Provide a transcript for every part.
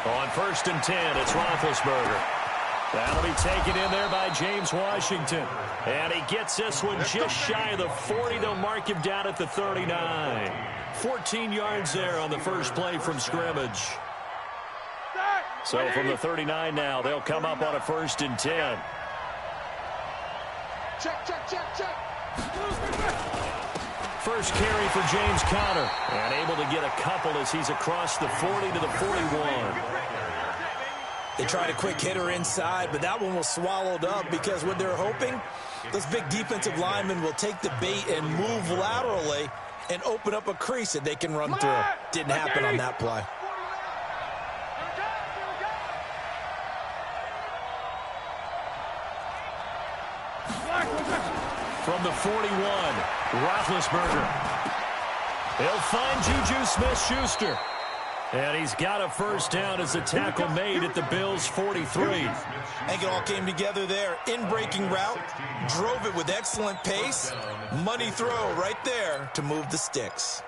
On 1st and 10, it's Roethlisberger. That'll be taken in there by James Washington. And he gets this one just shy of the 40. They'll mark him down at the 39. 14 yards there on the first play from scrimmage. So from the 39 now, they'll come up on a 1st and 10. Check. First carry for James Conner. And able to get a couple as he's across the 40 to the 41. They tried a quick hitter inside, but that one was swallowed up because what they're hoping, those big defensive linemen will take the bait and move laterally and open up a crease that they can run through. Didn't happen on that play. From the 41, Roethlisberger. He'll find Juju Smith-Schuster. And he's got a first down as the tackle made at the Bills' 43. I think it all came together there. In-breaking route, drove it with excellent pace. Money throw right there to move the sticks.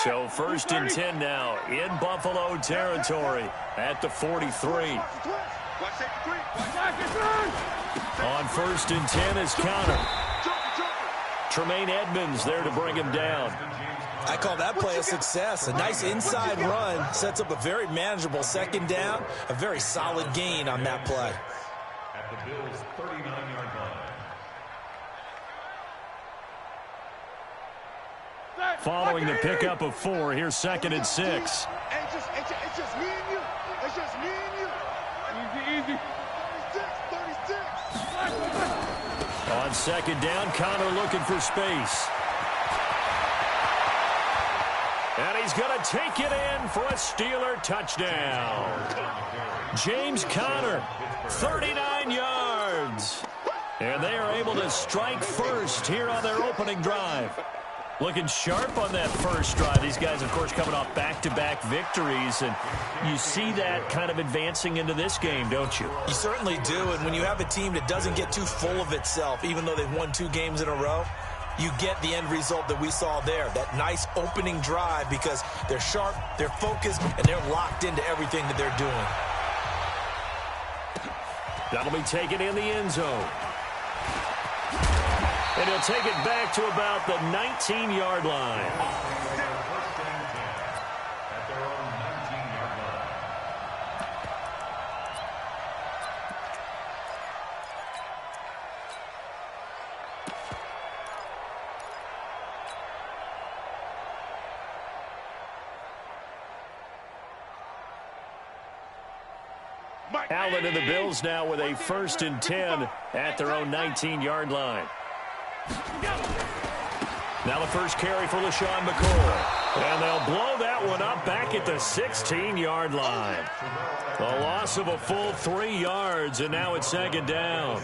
So 1st and 10 now in Buffalo territory at the 43. On 1st and 10 is Conner. Tremaine Edmonds there to bring him down. I call that play a success. A nice inside run sets up a very manageable 2nd down. A very solid gain on that play. At the Bills' 39-yard line. Following the pickup of 4, here's 2nd and 6. It's just me and you. It's just me and you. Easy. 36. On 2nd down, Conner looking for space. And he's going to take it in for a Steeler touchdown. James Conner, 39 yards. And they are able to strike first here on their opening drive. Looking sharp on that first drive. These guys, of course, coming off back-to-back victories. And you see that kind of advancing into this game, don't you? You certainly do. And when you have a team that doesn't get too full of itself, even though they've won 2 games in a row, you get the end result that we saw there. That nice opening drive because they're sharp, they're focused, and they're locked into everything that they're doing. That'll be taken in the end zone. And he'll take it back to about the 19-yard line. Allen and the Bills now with a 1st and 10 at their own 19-yard line. Now the first carry for LeSean McCoy. And they'll blow that one up back at the 16-yard line. The loss of a full 3 yards, and now it's 2nd down.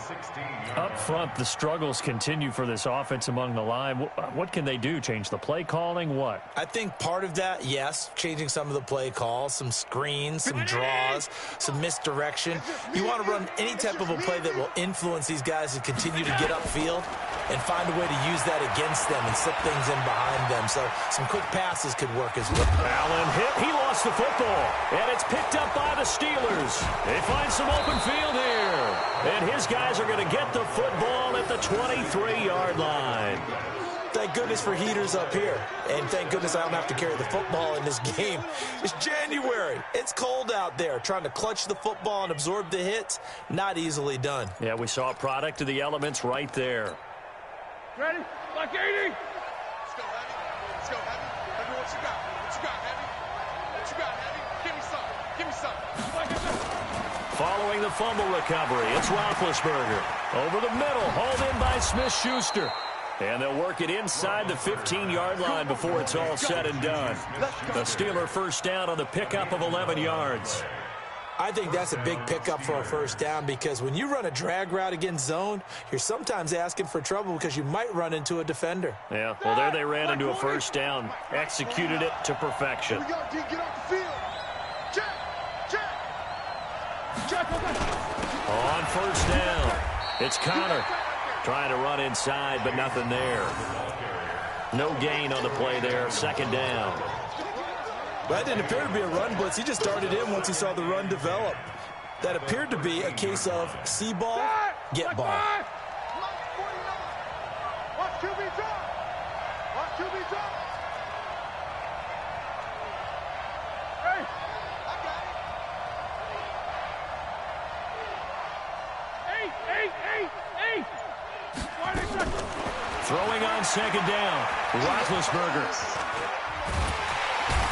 Up front, the struggles continue for this offense among the line. What can they do? Change the play calling? What? I think part of that, yes, changing some of the play calls, some screens, some draws, some misdirection. You want to run any type of a play that will influence these guys to continue to get upfield and find a way to use that against them and slip things in behind them. So some quick passes could work as well. Allen hit. He lost the football. And it's picked up by the Steelers. They find some open field here. And his guys are going to get the football at the 23-yard line. Thank goodness for heaters up here. And thank goodness I don't have to carry the football in this game. It's January. It's cold out there. Trying to clutch the football and absorb the hits, not easily done. Yeah, we saw a product of the elements right there. Ready? Like 80. Let's go, Heavy. Let's go, Heavy. Heavy, what you got? What you got, Heavy? What you got, Heavy? Give me some. Give me some. Following the fumble recovery, it's Roethlisberger. Over the middle, hauled in by Smith-Schuster. And they'll work it inside the 15-yard line before it's all said and done. The Steeler first down on the pickup of 11 yards. I think that's a big pickup for a first down because when you run a drag route against zone, you're sometimes asking for trouble because you might run into a defender. Yeah, well, there they ran into a first down. Executed it to perfection. Here we go, D. Get off the field. Check. On first down, it's Conner. Trying to run inside, but nothing there. No gain on the play there. Second down. That didn't appear to be a run blitz. He just started in once he saw the run develop. That appeared to be a case of see ball, get ball. Watch QB drop. Watch QB drop. Hey, I got it. 8. Why they touch it? Throwing on second down. Roethlisberger.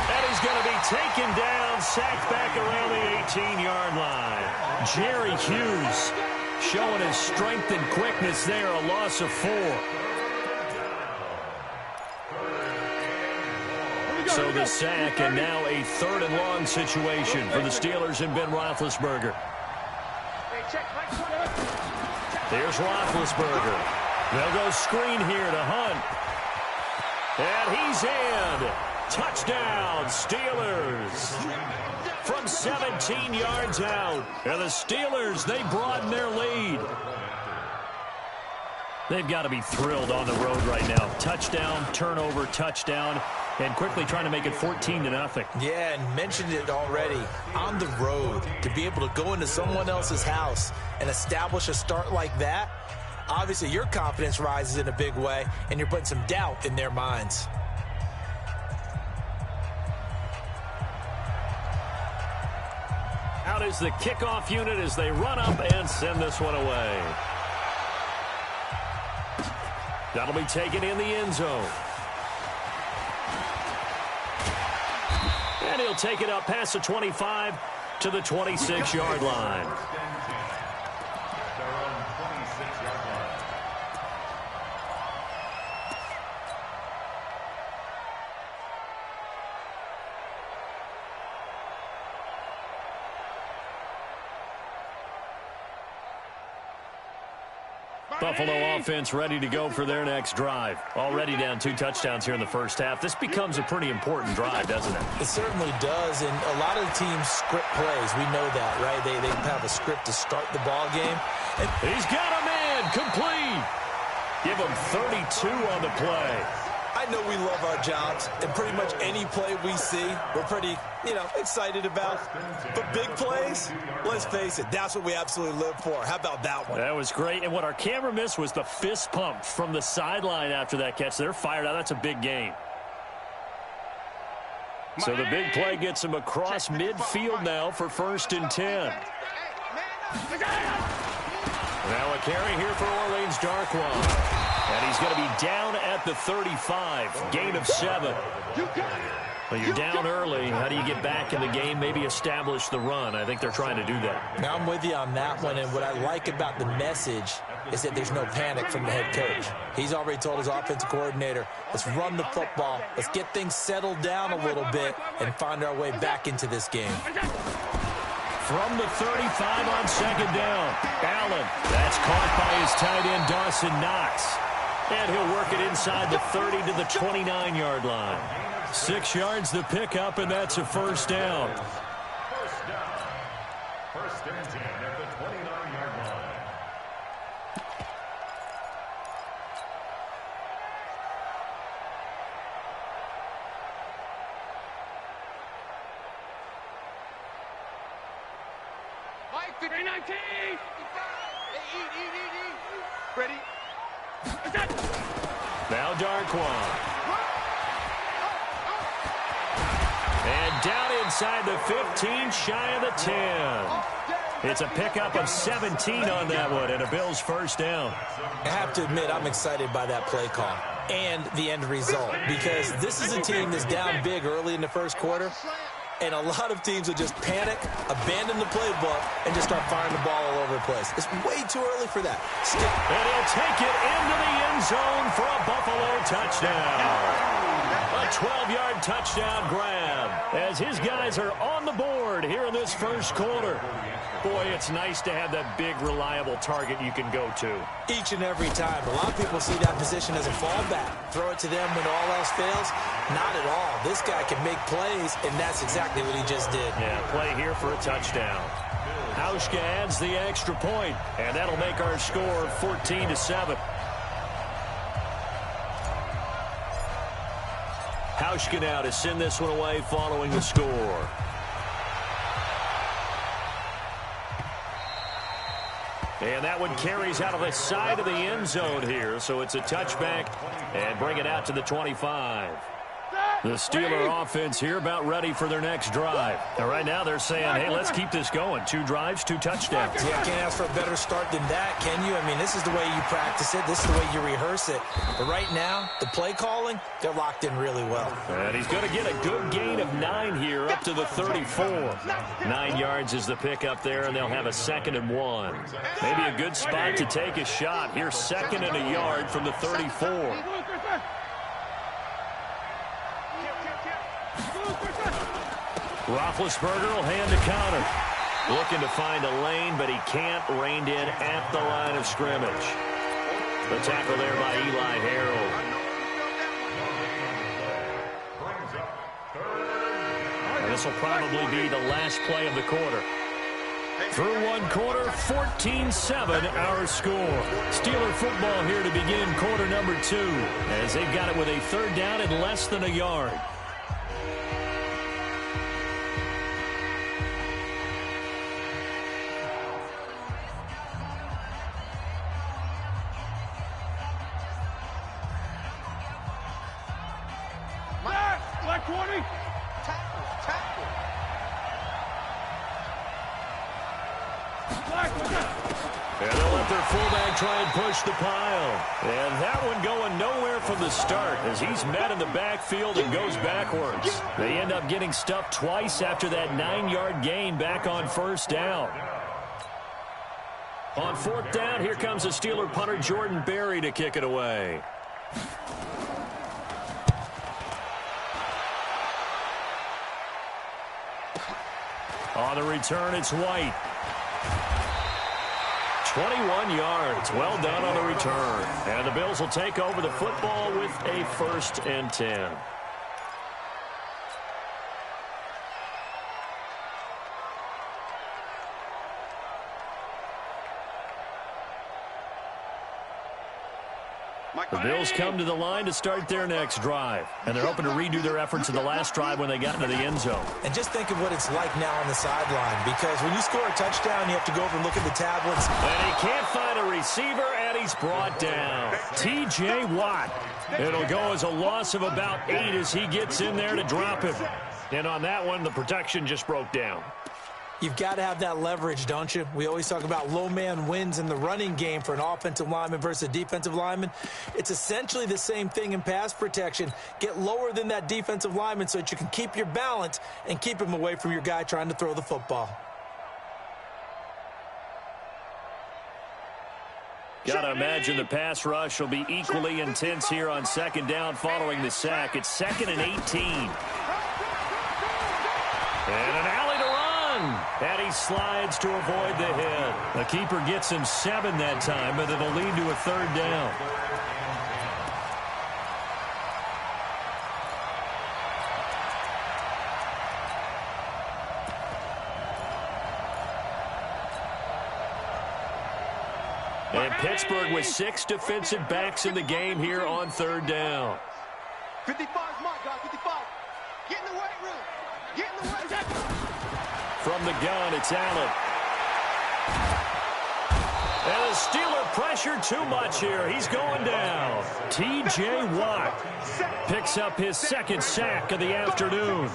And he's going to be taken down, sacked back around the 18-yard line. Jerry Hughes showing his strength and quickness there, a loss of 4. So the sack, and now a 3rd and long situation for the Steelers and Ben Roethlisberger. Here's Roethlisberger. They'll go screen here to Hunt. And he's in. Touchdown, Steelers. From 17 yards out. And the Steelers, they broaden their lead. They've got to be thrilled on the road right now. Touchdown, turnover, touchdown, and quickly trying to make it 14-0. Yeah, and mentioned it already. On the road, to be able to go into someone else's house and establish a start like that, obviously your confidence rises in a big way, and you're putting some doubt in their minds. Out is the kickoff unit as they run up and send this one away. That'll be taken in the end zone. And he'll take it up past the 25 to the 26-yard line. Buffalo offense ready to go for their next drive. Already down 2 touchdowns here in the first half. This becomes a pretty important drive, doesn't it? It certainly does, and a lot of the teams script plays. We know that, right? They have a script to start the ball game. And he's got a man complete. Give him 32 on the play. I know we love our jobs, and pretty much any play we see, we're pretty, excited about. But big plays, let's face it, that's what we absolutely live for. How about that one? That was great, and what our camera missed was the fist pump from the sideline after that catch. They're fired out. That's a big gain. So the big play gets him across midfield now for 1st and 10. Now a carry here for Orleans Darkwa. And he's going to be down at the 35. Gain of 7. Well, you're down early. How do you get back in the game? Maybe establish the run. I think they're trying to do that. Now I'm with you on that one. And what I like about the message is that there's no panic from the head coach. He's already told his offensive coordinator, let's run the football. Let's get things settled down a little bit and find our way back into this game. From the 35 on second down. Allen. That's caught by his tight end, Dawson Knox. And he'll work it inside the 30 to the 29-yard line. 6 yards the pickup, and that's a first down. First down. 1st and 10 at the 29-yard line. Mike, 319. Ready? Now Darkwa. And down inside the 15, shy of the 10. It's a pickup of 17 on that one, and a Bills first down. I have to admit, I'm excited by that play call and the end result, because this is a team that's down big early in the first quarter, and a lot of teams will just panic, abandon the playbook, and just start firing the ball all over the place. It's way too early for that. And he'll take it into the end zone for a Buffalo touchdown. A 12-yard touchdown grab as his guys are on the board here in this first quarter. Boy, it's nice to have that big, reliable target you can go to. Each and every time. A lot of people see that position as a fallback. Throw it to them when all else fails. Not at all. This guy can make plays, and that's exactly what he just did. Yeah, play here for a touchdown. Hauschka adds the extra point, and that'll make our score 14-7. Hauschka now to send this one away following the score. And that one carries out of the side of the end zone here, so it's a touchback and bring it out to the 25. The Steeler offense here about ready for their next drive. And right now they're saying, hey, let's keep this going. 2 drives, 2 touchdowns. Yeah, can't ask for a better start than that, can you? I mean, this is the way you practice it. This is the way you rehearse it. But right now, the play calling, they're locked in really well. And he's going to get a good gain of 9 here up to the 34. 9 yards is the pick up there, and they'll have a 2nd and 1. Maybe a good spot to take a shot. Here's 2nd and a yard from the 34. Roethlisberger will hand the counter. Looking to find a lane, but he can't. Reined in at the line of scrimmage. The tackle there by Eli Harold. And this will probably be the last play of the quarter. Through one quarter, 14-7 our score. Steeler football here to begin quarter number 2 as they've got it with a 3rd down and less than a yard. Black 20. Tackle. And they'll let their fullback try and push the pile. And that one going nowhere from the start as he's met in the backfield and goes backwards. They end up getting stuffed twice after that 9-yard gain back on 1st down. On 4th down, here comes the Steeler punter Jordan Berry to kick it away. On the return, it's White. 21 yards. Well done on the return. And the Bills will take over the football with a 1st and 10. The Bills come to the line to start their next drive. And they're hoping to redo their efforts in the last drive when they got into the end zone. And just think of what it's like now on the sideline, because when you score a touchdown, you have to go over and look at the tablets. And he can't find a receiver, and he's brought down. T.J. Watt. It'll go as a loss of about 8 as he gets in there to drop him. And on that one, the protection just broke down. You've got to have that leverage, don't you? We always talk about low man wins in the running game for an offensive lineman versus a defensive lineman. It's essentially the same thing in pass protection. Get lower than that defensive lineman so that you can keep your balance and keep him away from your guy trying to throw the football. Got to imagine the pass rush will be equally intense here on 2nd down following the sack. It's 2nd and 18. And an alley to run. And he slides to avoid the hit. The keeper gets him 7 that time, but it'll lead to a 3rd down. And Pittsburgh with 6 defensive backs in the game here on 3rd down. 55 is my guy, 55. Get in the weight room. Get in the weight room. From the gun, it's Allen. And the Steeler pressure too much here. He's going down. T.J. Watt picks up his 2nd sack of the afternoon.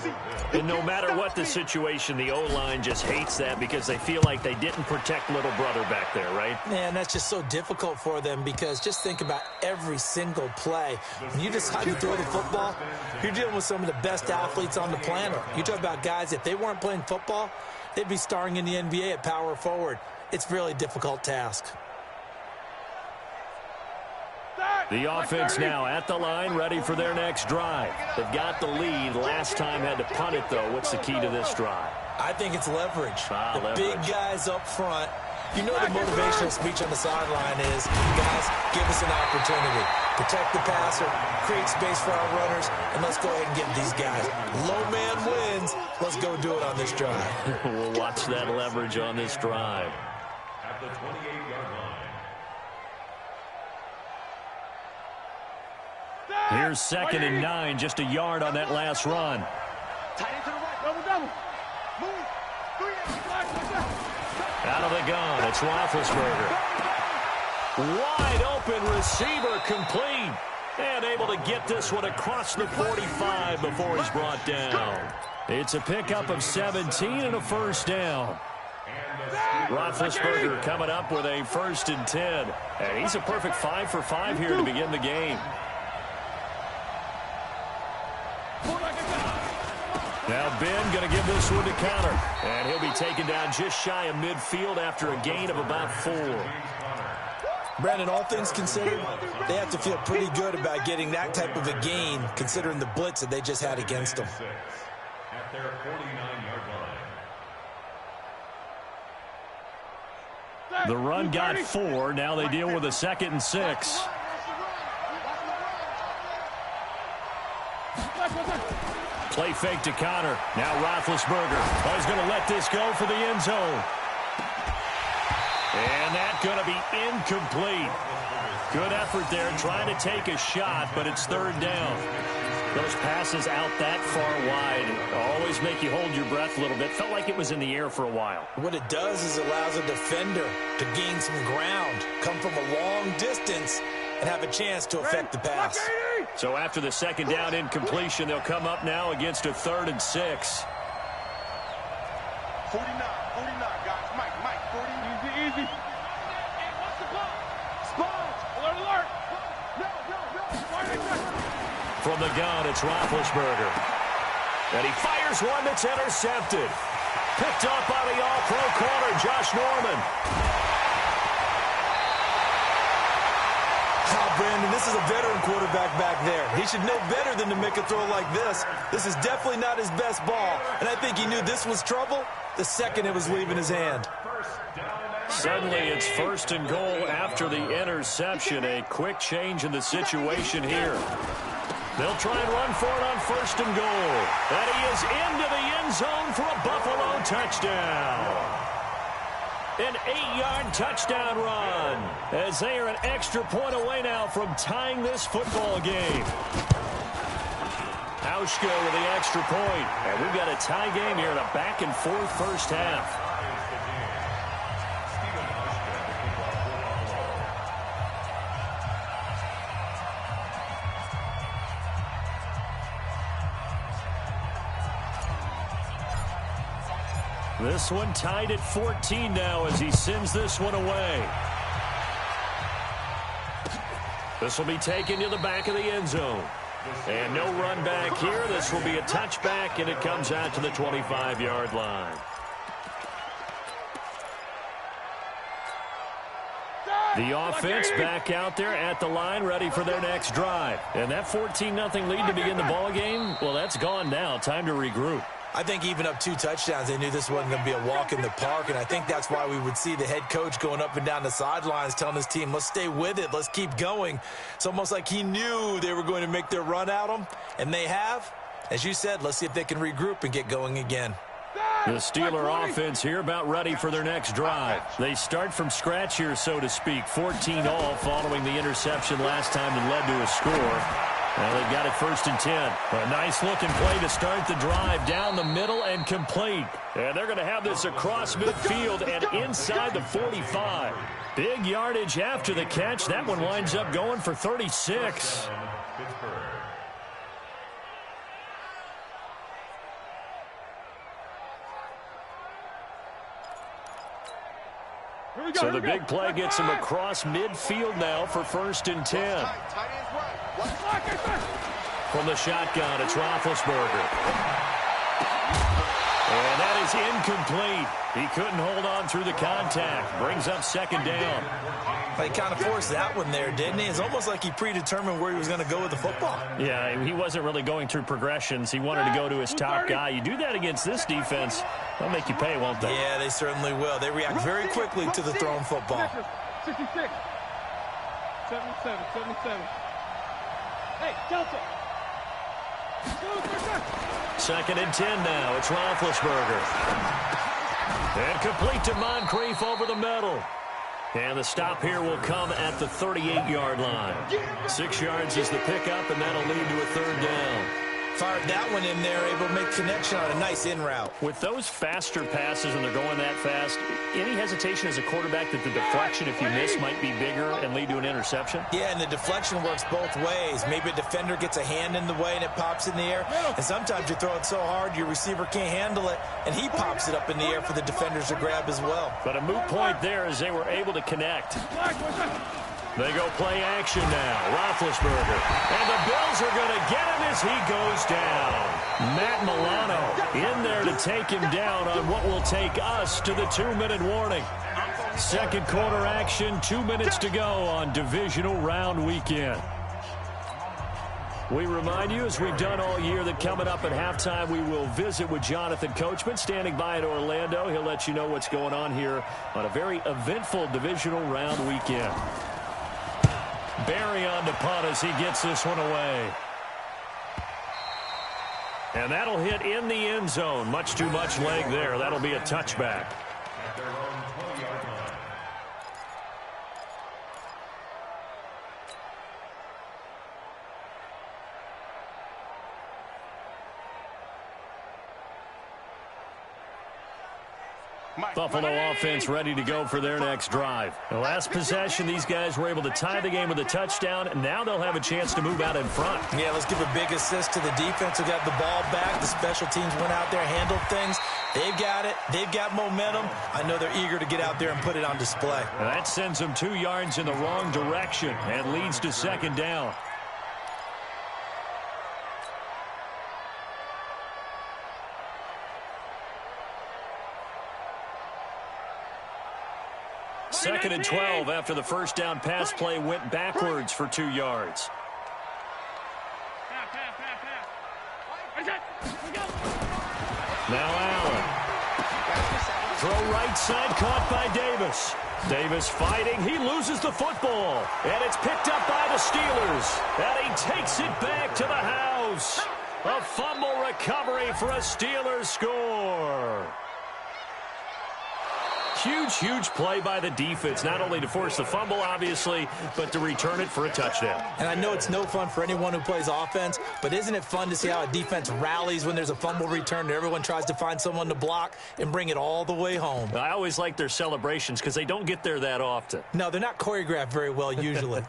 And no matter what the situation, the O-line just hates that because they feel like they didn't protect little brother back there, right? Man, that's just so difficult for them because just think about every single play. When you decide to throw the football, you're dealing with some of the best athletes on the planet. You talk about guys, if they weren't playing football, they'd be starring in the NBA at power forward. It's a really difficult task. The offense now at the line, ready for their next drive. They've got the lead. Last time had to punt it, though. What's the key to this drive? I think it's leverage. The leverage. Big guys up front. You know the motivational speech on the sideline is, guys, give us an opportunity. Protect the passer, create space for our runners, and let's go ahead and get these guys. Low man wins. Let's go do it on this drive. We'll watch that leverage on this drive. At the 28-yard line. Here's 2nd and 9, just a yard on that last run. Tight end to the right. Double, double. Move. 3 Out of the gun, it's Roethlisberger. Wide open receiver, complete. And able to get this one across the 45 before he's brought down. It's a pickup of 17 and a first down. Roethlisberger coming up with a 1st and 10. And he's a perfect 5 for 5 here to begin the game. Now Ben going to give this one to Conner. And he'll be taken down just shy of midfield after a gain of about 4. Brandon, all things considered, they have to feel pretty good about getting that type of a gain, considering the blitz that they just had against them. At their 49-yard line. The run got 4. Now they deal with a 2nd and 6. Play fake to Conner. Now Roethlisberger. Oh, he's going to let this go for the end zone. And that's going to be incomplete. Good effort there trying to take a shot, but it's 3rd down. Those passes out that far wide always make you hold your breath a little bit. Felt like it was in the air for a while. What it does is it allows a defender to gain some ground, come from a long distance, and have a chance to affect the pass. So after the 2nd down incompletion, they'll come up now against a 3rd and 6. 49, guys. Mike, 40. Easy. Hey, what's the call? Sponge. Alert. No. From the gun, it's Roethlisberger. And he fires one that's intercepted. Picked up by the all-pro corner, Josh Norman. Brandon, this is a veteran quarterback back there. He should know better than to make a throw like this. This is definitely not his best ball, and I think he knew this was trouble the second it was leaving his hand. Suddenly, it's 1st and goal after the interception. A quick change in the situation here. They'll try and run for it on 1st and goal. And he is into the end zone for a Buffalo touchdown. An 8-yard touchdown run as they are an extra point away now from tying this football game. Hauschka with the extra point. And we've got a tie game here in a back-and-forth first half. This one tied at 14 now as he sends this one away. This will be taken to the back of the end zone. And no run back here. This will be a touchback, and it comes out to the 25-yard line. The offense back out there at the line, ready for their next drive. And that 14-0 lead to begin the ball game, well, that's gone now. Time to regroup. I think even up 2 touchdowns, they knew this wasn't going to be a walk in the park, and I think that's why we would see the head coach going up and down the sidelines telling his team, let's stay with it, let's keep going. It's almost like he knew they were going to make their run at him, and they have. As you said, let's see if they can regroup and get going again. The Steeler offense here about ready for their next drive. They start from scratch here, so to speak. 14-all following the interception last time that led to a score. Now they've got it 1st and 10. A nice-looking play to start the drive down the middle and complete. And they're going to have this across midfield and inside the 45. Big yardage after the catch. That one winds up going for 36. So the big play gets him across midfield now for 1st and 10. From the shotgun, it's Roethlisberger. And that is incomplete. He couldn't hold on through the contact. Brings up 2nd down. He kind of forced that one there, didn't he? It's almost like he predetermined where he was going to go with the football. Yeah, he wasn't really going through progressions. He wanted to go to his top guy. You do that against this defense, they'll make you pay, won't they? Yeah, they certainly will. They react very quickly to the thrown football. 66. 77. Hey, Delta. 2nd and 10 now. It's Roethlisberger. And complete to Moncrief over the middle. And the stop here will come at the 38-yard line. 6 yards is the pickup, and that'll lead to a third down. Fired that one in there, able to make connection on a nice in route. With those faster passes and they're going that fast, any hesitation as a quarterback that the deflection, if you miss, might be bigger and lead to an interception? Yeah, and the deflection works both ways. Maybe a defender gets a hand in the way and it pops in the air. And sometimes you throw it so hard your receiver can't handle it, and he pops it up in the air for the defenders to grab as well. But a moot point there as they were able to connect. They go play action now. Roethlisberger. And the Bills are going to get him as he goes down. Matt Milano in there to take him down on what will take us to the 2-minute warning. Second quarter action, 2 minutes to go on divisional round weekend. We remind you, as we've done all year, that coming up at halftime, we will visit with Jonathan Coachman, standing by in Orlando. He'll let you know what's going on here on a very eventful divisional round weekend. Barry on the punt as he gets this one away. And that'll hit in the end zone. Much too much leg there. That'll be a touchback. At their own 20-yard line. Buffalo offense ready to go for their next drive. The last possession, these guys were able to tie the game with a touchdown, and now they'll have a chance to move out in front. Yeah, let's give a big assist to the defense who got the ball back. The special teams went out there, handled things. They've got it. They've got momentum. I know they're eager to get out there and put it on display. That sends them 2 yards in the wrong direction and leads to second down. Second and 12 after the first down pass play went backwards for 2 yards. Now Allen. Throw right side, caught by Davis. Davis fighting. He loses the football. And it's picked up by the Steelers. And he takes it back to the house. A fumble recovery for a Steelers score. Huge, huge play by the defense, not only to force the fumble, obviously, but to return it for a touchdown. And I know it's no fun for anyone who plays offense, but isn't it fun to see how a defense rallies when there's a fumble return and everyone tries to find someone to block and bring it all the way home? I always like their celebrations because they don't get there that often. No, they're not choreographed very well usually.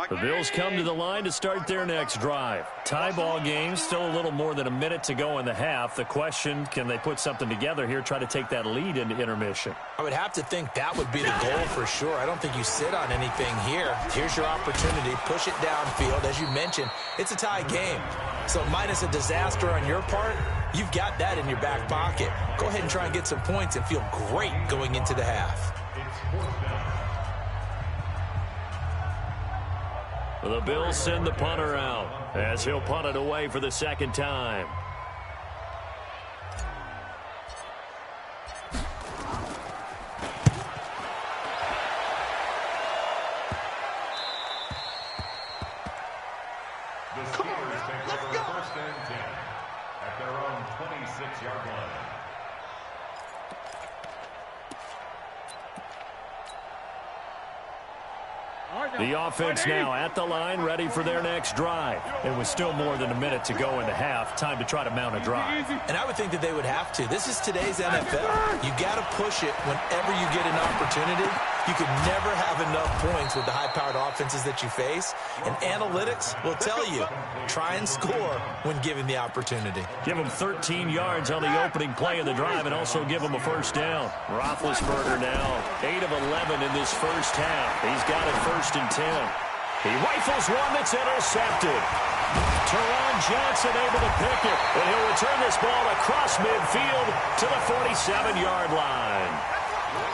The Bills come to the line to start their next drive. Tie ball game, still a little more than a minute to go in the half. The question, can they put something together here, try to take that lead into intermission? I would have to think that would be the goal for sure. I don't think you sit on anything here. Here's your opportunity. Push it downfield. As you mentioned, it's a tie game. So minus a disaster on your part, you've got that in your back pocket. Go ahead and try and get some points and feel great going into the half. The Bills send the punter out as he'll punt it away for the second time. The Steelers take over first and 10 at their own 26-yard line. The offense now at the line, ready for their next drive. And with still more than a minute to go in the half, time to try to mount a drive. And I would think that they would have to. This is today's NFL. You got to push it whenever you get an opportunity. You can never have enough points with the high-powered offenses that you face. And analytics will tell you, try and score when given the opportunity. Give them 13 yards on the opening play of the drive and also give them a first down. Roethlisberger now 8 of 11 in this first half. He's got it first and 10. He rifles one that's intercepted. Teron Johnson able to pick it, and he'll return this ball across midfield to the 47-yard line.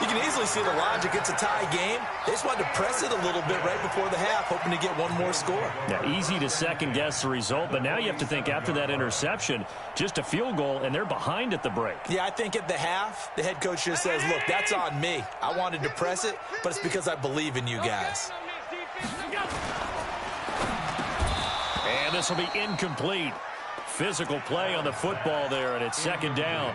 You can easily see the logic. It's a tie game. They just wanted to press it a little bit right before the half, hoping to get one more score. Yeah, easy to second-guess the result, but now you have to think after that interception, just a field goal, and they're behind at the break. Yeah, I think at the half, the head coach just says, look, that's on me. I wanted to press it, but it's because I believe in you guys. And this will be incomplete. Physical play on the football there, and it's second down.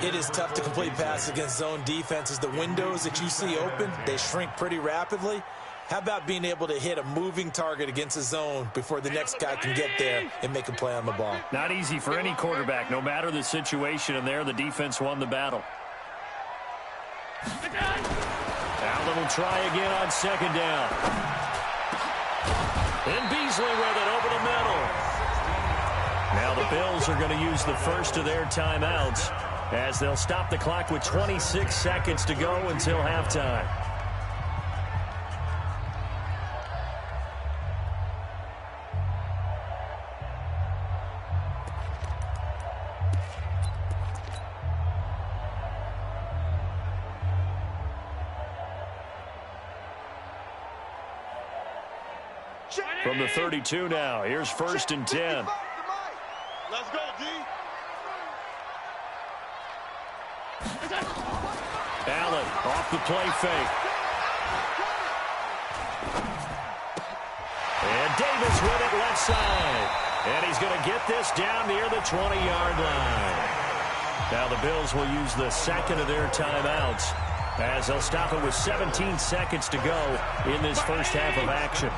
It is tough to complete passes against zone defenses. The windows that you see open, they shrink pretty rapidly. How about being able to hit a moving target against a zone before the next guy can get there and make a play on the ball? Not easy for any quarterback, no matter the situation, and there the defense won the battle. Allen will try again on second down. And Beasley with it over the middle. Now the Bills are going to use the first of their timeouts as they'll stop the clock with 26 seconds to go until halftime. From the 32 now, here's first and 10. Let's go, D. Allen off the play fake. And Davis with it left side. And he's going to get this down near the 20-yard line. Now the Bills will use the second of their timeouts as they'll stop it with 17 seconds to go in this first half of action.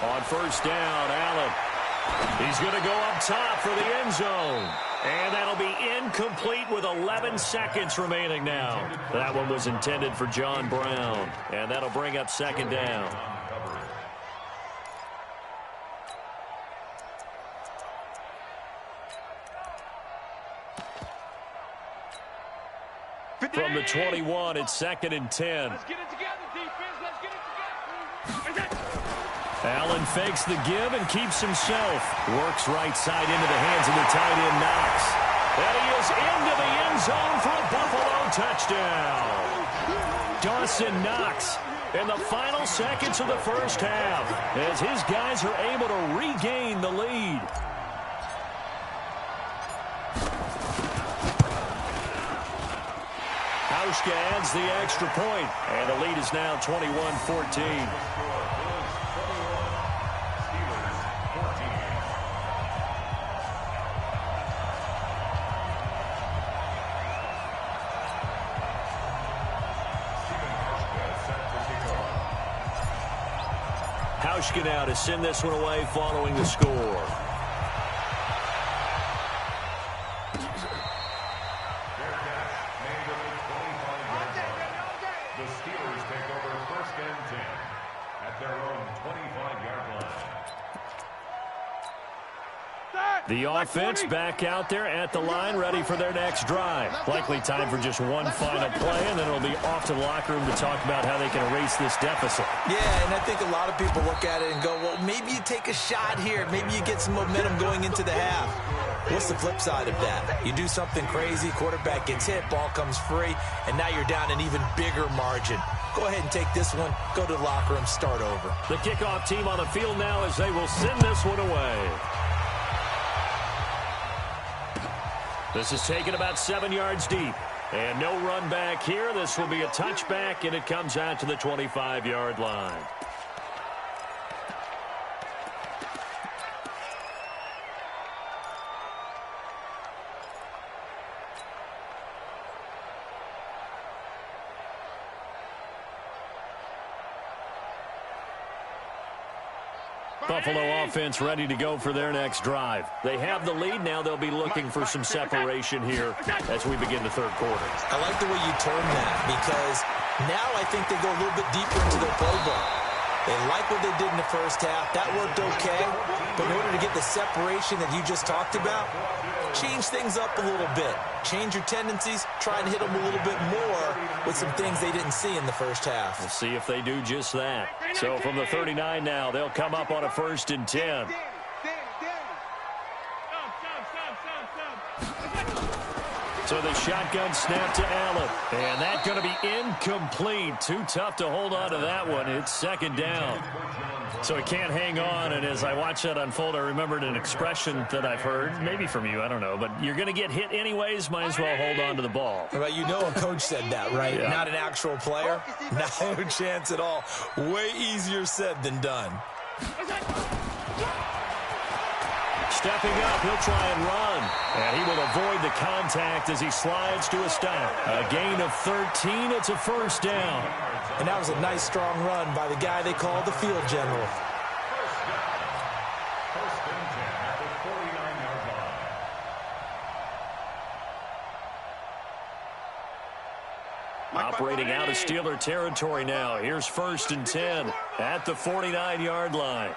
On first down, Allen. He's going to go up top for the end zone. And that'll be incomplete with 11 seconds remaining now. That one was intended for John Brown. And that'll bring up second down. From the 21, it's second and 10. Let's get it together, defense. Let's get it together. Allen fakes the give and keeps himself. Works right side into the hands of the tight end, Knox. And he is into the end zone for a Buffalo touchdown. Dawson Knox in the final seconds of the first half as his guys are able to regain the lead. Hauschka adds the extra point, and the lead is now 21-14. Hauschka now to send this one away following the score. The offense back out there at the line, ready for their next drive. Likely time for just one final play, and then it'll be off to the locker room to talk about how they can erase this deficit. Yeah, and I think a lot of people look at it and go, well, maybe you take a shot here. Maybe you get some momentum going into the half. What's the flip side of that? You do something crazy, quarterback gets hit, ball comes free, and now you're down an even bigger margin. Go ahead and take this one, go to the locker room, start over. The kickoff team on the field now as they will send this one away. This is taken about 7 yards deep. And no run back here. This will be a touchback, and it comes out to the 25-yard line. Buffalo offense ready to go for their next drive. They have the lead. Now they'll be looking for some separation here as we begin the third quarter. I like the way you term that because now I think they go a little bit deeper into their playbook. They like what they did in the first half. That worked okay. But in order to get the separation that you just talked about, change things up a little bit. Change your tendencies. Try and hit them a little bit more with some things they didn't see in the first half. We'll see if they do just that. So from the 39 now, they'll come up on a first and 10. So the shotgun snap to Allen. And that's going to be incomplete. Too tough to hold on to that one. It's second down. So he can't hang on. And as I watch that unfold, I remembered an expression that I've heard, maybe from you, I don't know. But you're going to get hit anyways, might as well hold on to the ball. Well, you know a coach said that, right? Yeah. Not an actual player. No chance at all. Way easier said than done. Stepping up, he'll try and run. And he will avoid the contact as he slides to a stop. A gain of 13, it's a first down. And that was a nice, strong run by the guy they call the field general. First and 10 at the 49-yard line. Operating out of Steeler territory now. Here's first and 10 at the 49-yard line.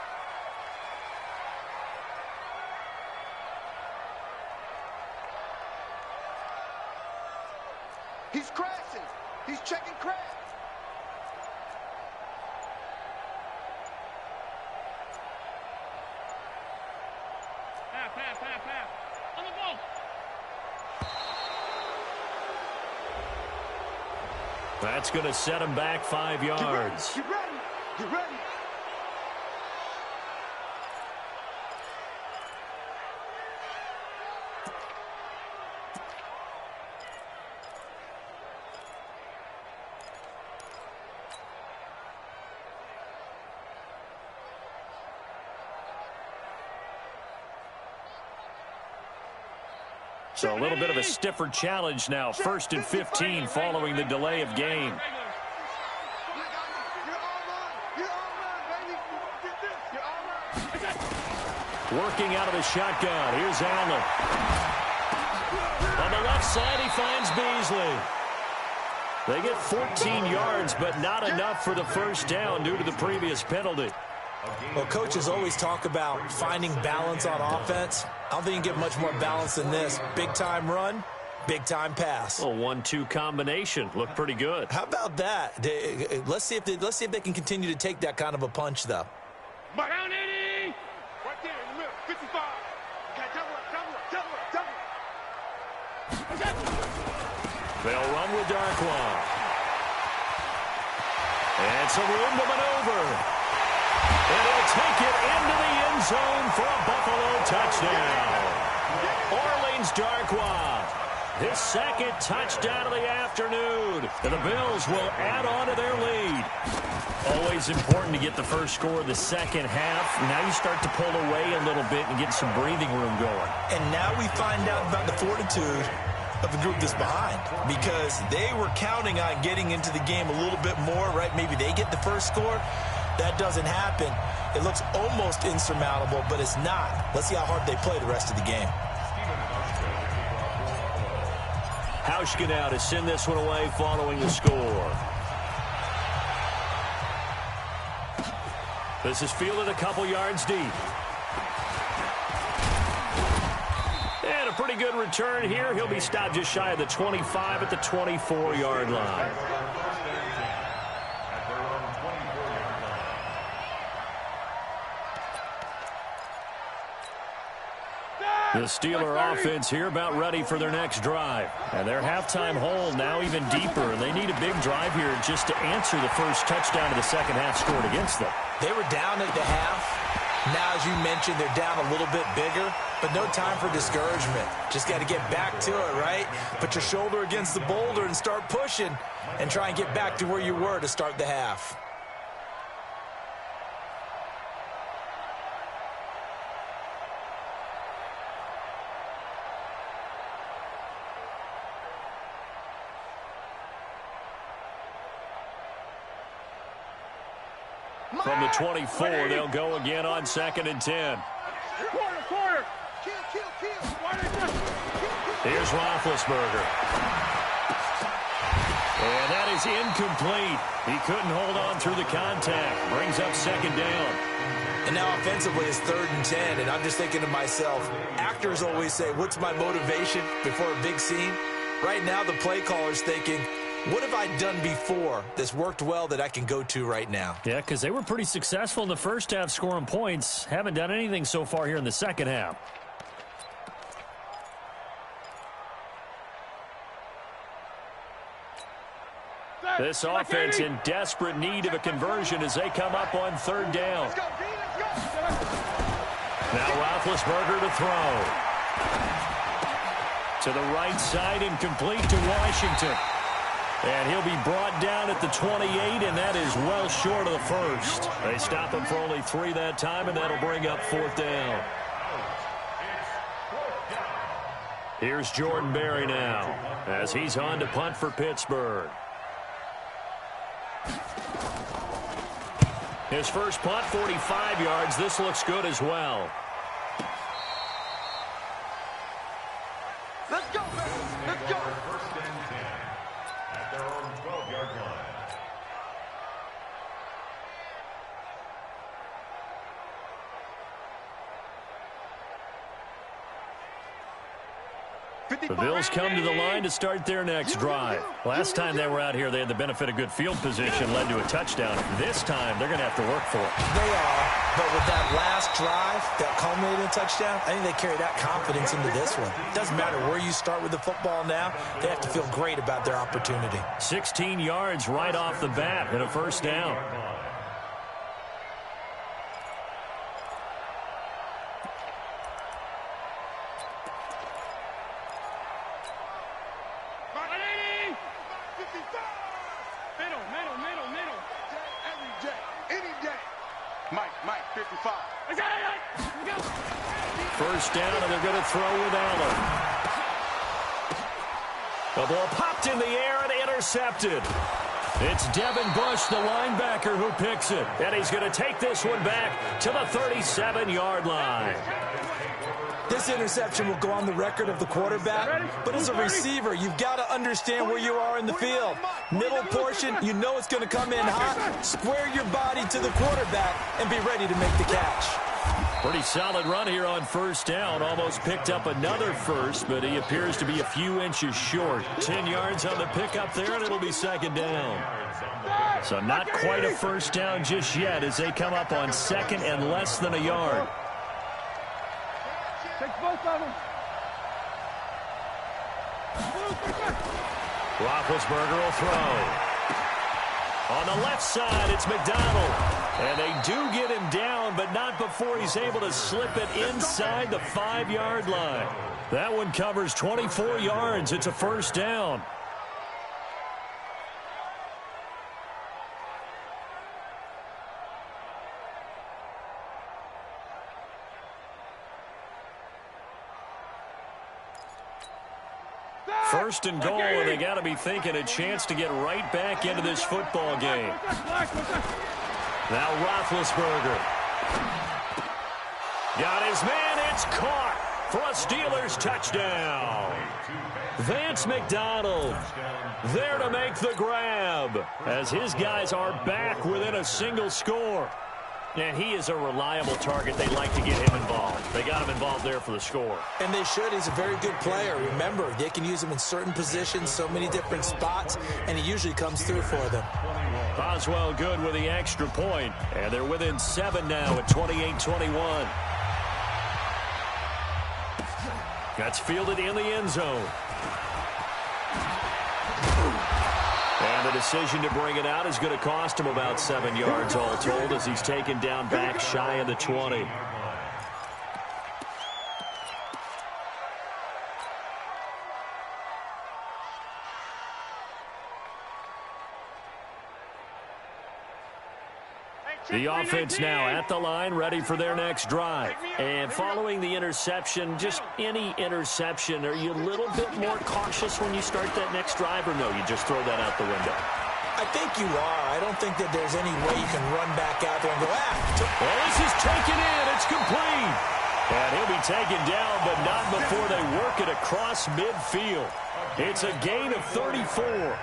He's crashing. He's checking crash. Pass. On the ball. That's going to set him back 5 yards. Get ready. Get ready. So a little bit of a stiffer challenge now. First and 15 following the delay of game. Working out of the shotgun. Here's Allen. On the left side, he finds Beasley. They get 14 yards, but not enough for the first down due to the previous penalty. Well, coaches always talk about finding balance on offense. I don't think you can get much more balance than this. Big-time run, big-time pass. A 1-2 combination. Looked pretty good. How about that? Let's see if they can continue to take that kind of a punch, though. Down 80. Right there in the middle. 55. Okay, double up. They'll run with Darkwa. And some room to maneuver. And he'll take it into the end zone for a Buffalo touchdown. Orleans Darkwa, his second touchdown of the afternoon. And the Bills will add on to their lead. Always important to get the first score of the second half. Now you start to pull away a little bit and get some breathing room going. And now we find out about the fortitude of the group that's behind, because they were counting on getting into the game a little bit more, right? Maybe they get the first score. That doesn't happen. It looks almost insurmountable, but it's not. Let's see how hard they play the rest of the game. Hauschka now to send this one away following the score. This is fielded a couple yards deep. And a pretty good return here. He'll be stopped just shy of the 25 at the 24-yard line. The Steeler offense here about ready for their next drive. And their halftime hole now even deeper. And they need a big drive here just to answer the first touchdown of the second half scored against them. They were down at the half. Now, as you mentioned, they're down a little bit bigger, but no time for discouragement. Just got to get back to it, right? Put your shoulder against the boulder and start pushing and try and get back to where you were to start the half. From the 24, they'll go again on 2nd and 10. Quarter. Kill. Here's Roethlisberger. And that is incomplete. He couldn't hold on through the contact. Brings up 2nd down. And now offensively it's 3rd and 10, and I'm just thinking to myself, actors always say, what's my motivation before a big scene? Right now the play caller's thinking, what have I done before that's worked well that I can go to right now? Yeah, because they were pretty successful in the first half scoring points. Haven't done anything so far here in the second half. This offense in desperate need of a conversion as they come up on third down. Now Roethlisberger to throw. To the right side, incomplete to Washington. And he'll be brought down at the 28, and that is well short of the first. They stop him for only 3 that time, and that'll bring up fourth down. Here's Jordan Berry now as he's on to punt for Pittsburgh. His first punt, 45 yards. This looks good as well. Let's go, man. Let's go. First and 10 at their own 12-yard line. The Bills come to the line to start their next drive. Last time they were out here, they had the benefit of good field position, led to a touchdown. This time, they're going to have to work for it. They are, but with that last drive that culminated in a touchdown, I think they carry that confidence into this one. It doesn't matter where you start with the football now. They have to feel great about their opportunity. 16 yards right off the bat and a first down. First down, and they're going to throw with Allen. The ball popped in the air and intercepted. It's Devin Bush, the linebacker, who picks it. And he's going to take this one back to the 37-yard line. This interception will go on the record of the quarterback, but as a receiver, you've got to understand where you are in the field. Middle portion, you know it's going to come in hot. Square your body to the quarterback and be ready to make the catch. Pretty solid run here on first down. Almost picked up another first, but he appears to be a few inches short. 10 yards on the pickup there, and it'll be second down. So not quite a first down just yet as they come up on second and less than a yard. Take both of them. Roethlisberger will throw. On the left side, it's McDonald. And they do get him down, but not before he's able to slip it inside the 5-yard line. That one covers 24 yards. It's a first down. First and goal, and they got to be thinking a chance to get right back into this football game. Now Roethlisberger. Got his man, it's caught for a Steelers touchdown. Vance McDonald there to make the grab as his guys are back within a single score. And he is a reliable target. They like to get him involved. They got him involved there for the score. And they should. He's a very good player. Remember, they can use him in certain positions, so many different spots, and he usually comes through for them. Boswell good with the extra point, and they're within 7 now at 28-21. That's fielded in the end zone. And the decision to bring it out is going to cost him about 7 yards all told as he's taken down back shy of the 20. The offense now at the line, ready for their next drive. And following the interception, just any interception, are you a little bit more cautious when you start that next drive, or no, you just throw that out the window? I think you are. I don't think that there's any way you can run back out there and go, Well, this is taken in. It's complete. And he'll be taken down, but not before they work it across midfield. It's a gain of 34.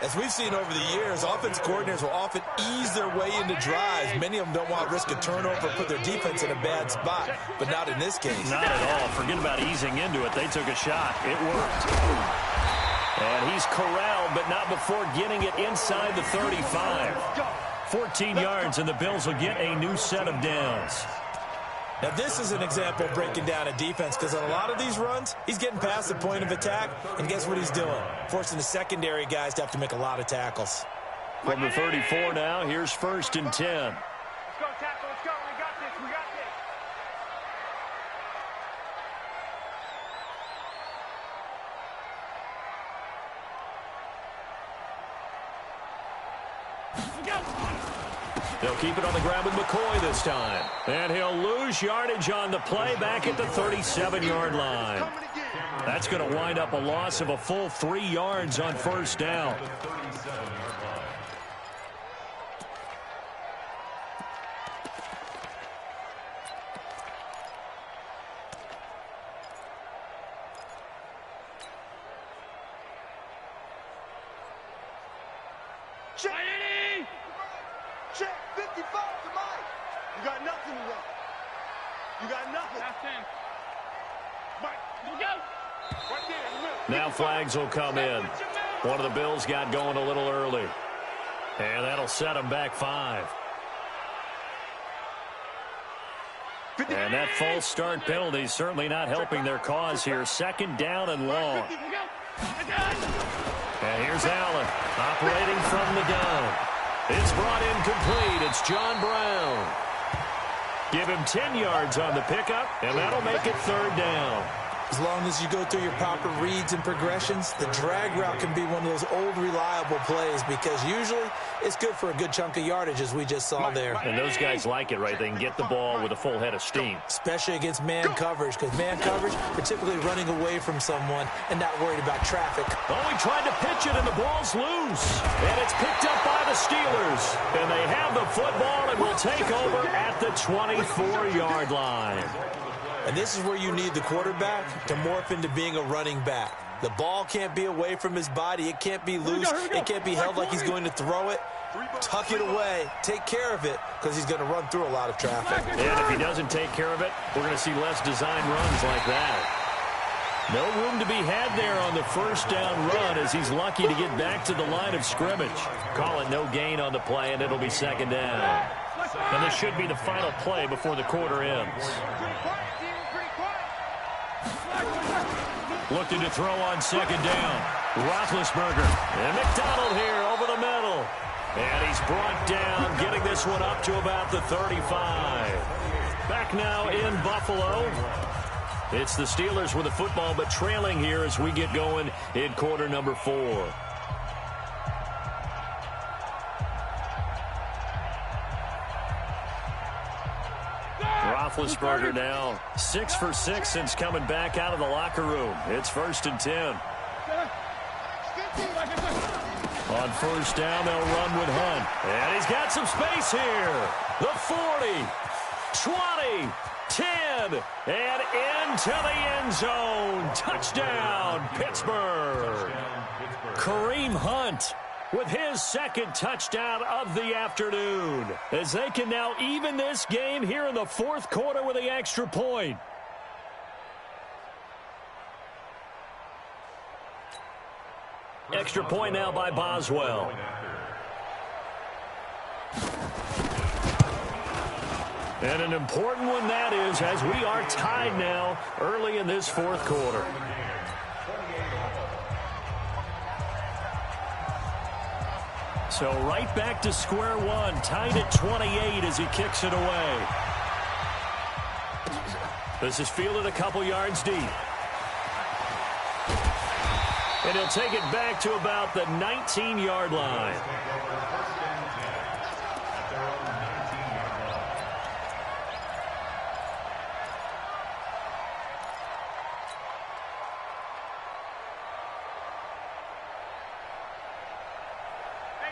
As we've seen over the years, offense coordinators will often ease their way into drives. Many of them don't want to risk a turnover or put their defense in a bad spot, but not in this case. Not at all. Forget about easing into it. They took a shot. It worked. And he's corralled, but not before getting it inside the 35. 14 yards, and the Bills will get a new set of downs. Now, this is an example of breaking down a defense, because on a lot of these runs, he's getting past the point of attack, and guess what he's doing? Forcing the secondary guys to have to make a lot of tackles. From the 34 now, here's 1st and 10. Let's go, tackle. Let's go. We got this. We got this. They'll keep it on the ground with McCoy this time. And he'll lose yardage on the play back at the 37-yard line. That's going to wind up a loss of a full 3 yards on 1st down. Check 55 to Mike. You got nothing to run. You got nothing. That's 10. Mike, here we go. Right there in the middle. Now flags will come in. One of the Bills got going a little early. And that'll set them back 5. And that false start penalty is certainly not helping their cause here. 2nd down and long. And here's Allen operating from the gun. It's brought in complete. It's John Brown. Give him 10 yards on the pickup, and that'll make it 3rd down. As long as you go through your proper reads and progressions, the drag route can be one of those old reliable plays because usually it's good for a good chunk of yardage, as we just saw there. And those guys like it, right? They can get the ball with a full head of steam. Especially against man coverage, because man coverage, they're typically running away from someone and not worried about traffic. Oh, he tried to pitch it, and the ball's loose. And it's picked up by the Steelers. And they have the football and will take over at the 24-yard line. And this is where you need the quarterback to morph into being a running back. The ball can't be away from his body. It can't be loose. It can't be held like he's going to throw it. Tuck it away. Take care of it because he's going to run through a lot of traffic. And if he doesn't take care of it, we're going to see less design runs like that. No room to be had there on the 1st down run as he's lucky to get back to the line of scrimmage. Call it no gain on the play, and it'll be 2nd down. And this should be the final play before the quarter ends. Looking to throw on 2nd down. Roethlisberger. And McDonald here over the middle. And he's brought down, getting this one up to about the 35. Back now in Buffalo. It's the Steelers with the football, but trailing here as we get going in quarter number 4. Roethlisberger now 6 for 6 since coming back out of the locker room. It's 1st and 10. On 1st down, they'll run with Hunt. And he's got some space here. The 40, 20, 10, and into the end zone. Touchdown, Pittsburgh. Kareem Hunt with his 2nd touchdown of the afternoon, as they can now even this game here in the 4th quarter with the extra point. Extra point now by Boswell. And an important one that is, as we are tied now early in this 4th quarter. So right back to square one, tied at 28 as he kicks it away. This is fielded a couple yards deep. And he'll take it back to about the 19-yard line.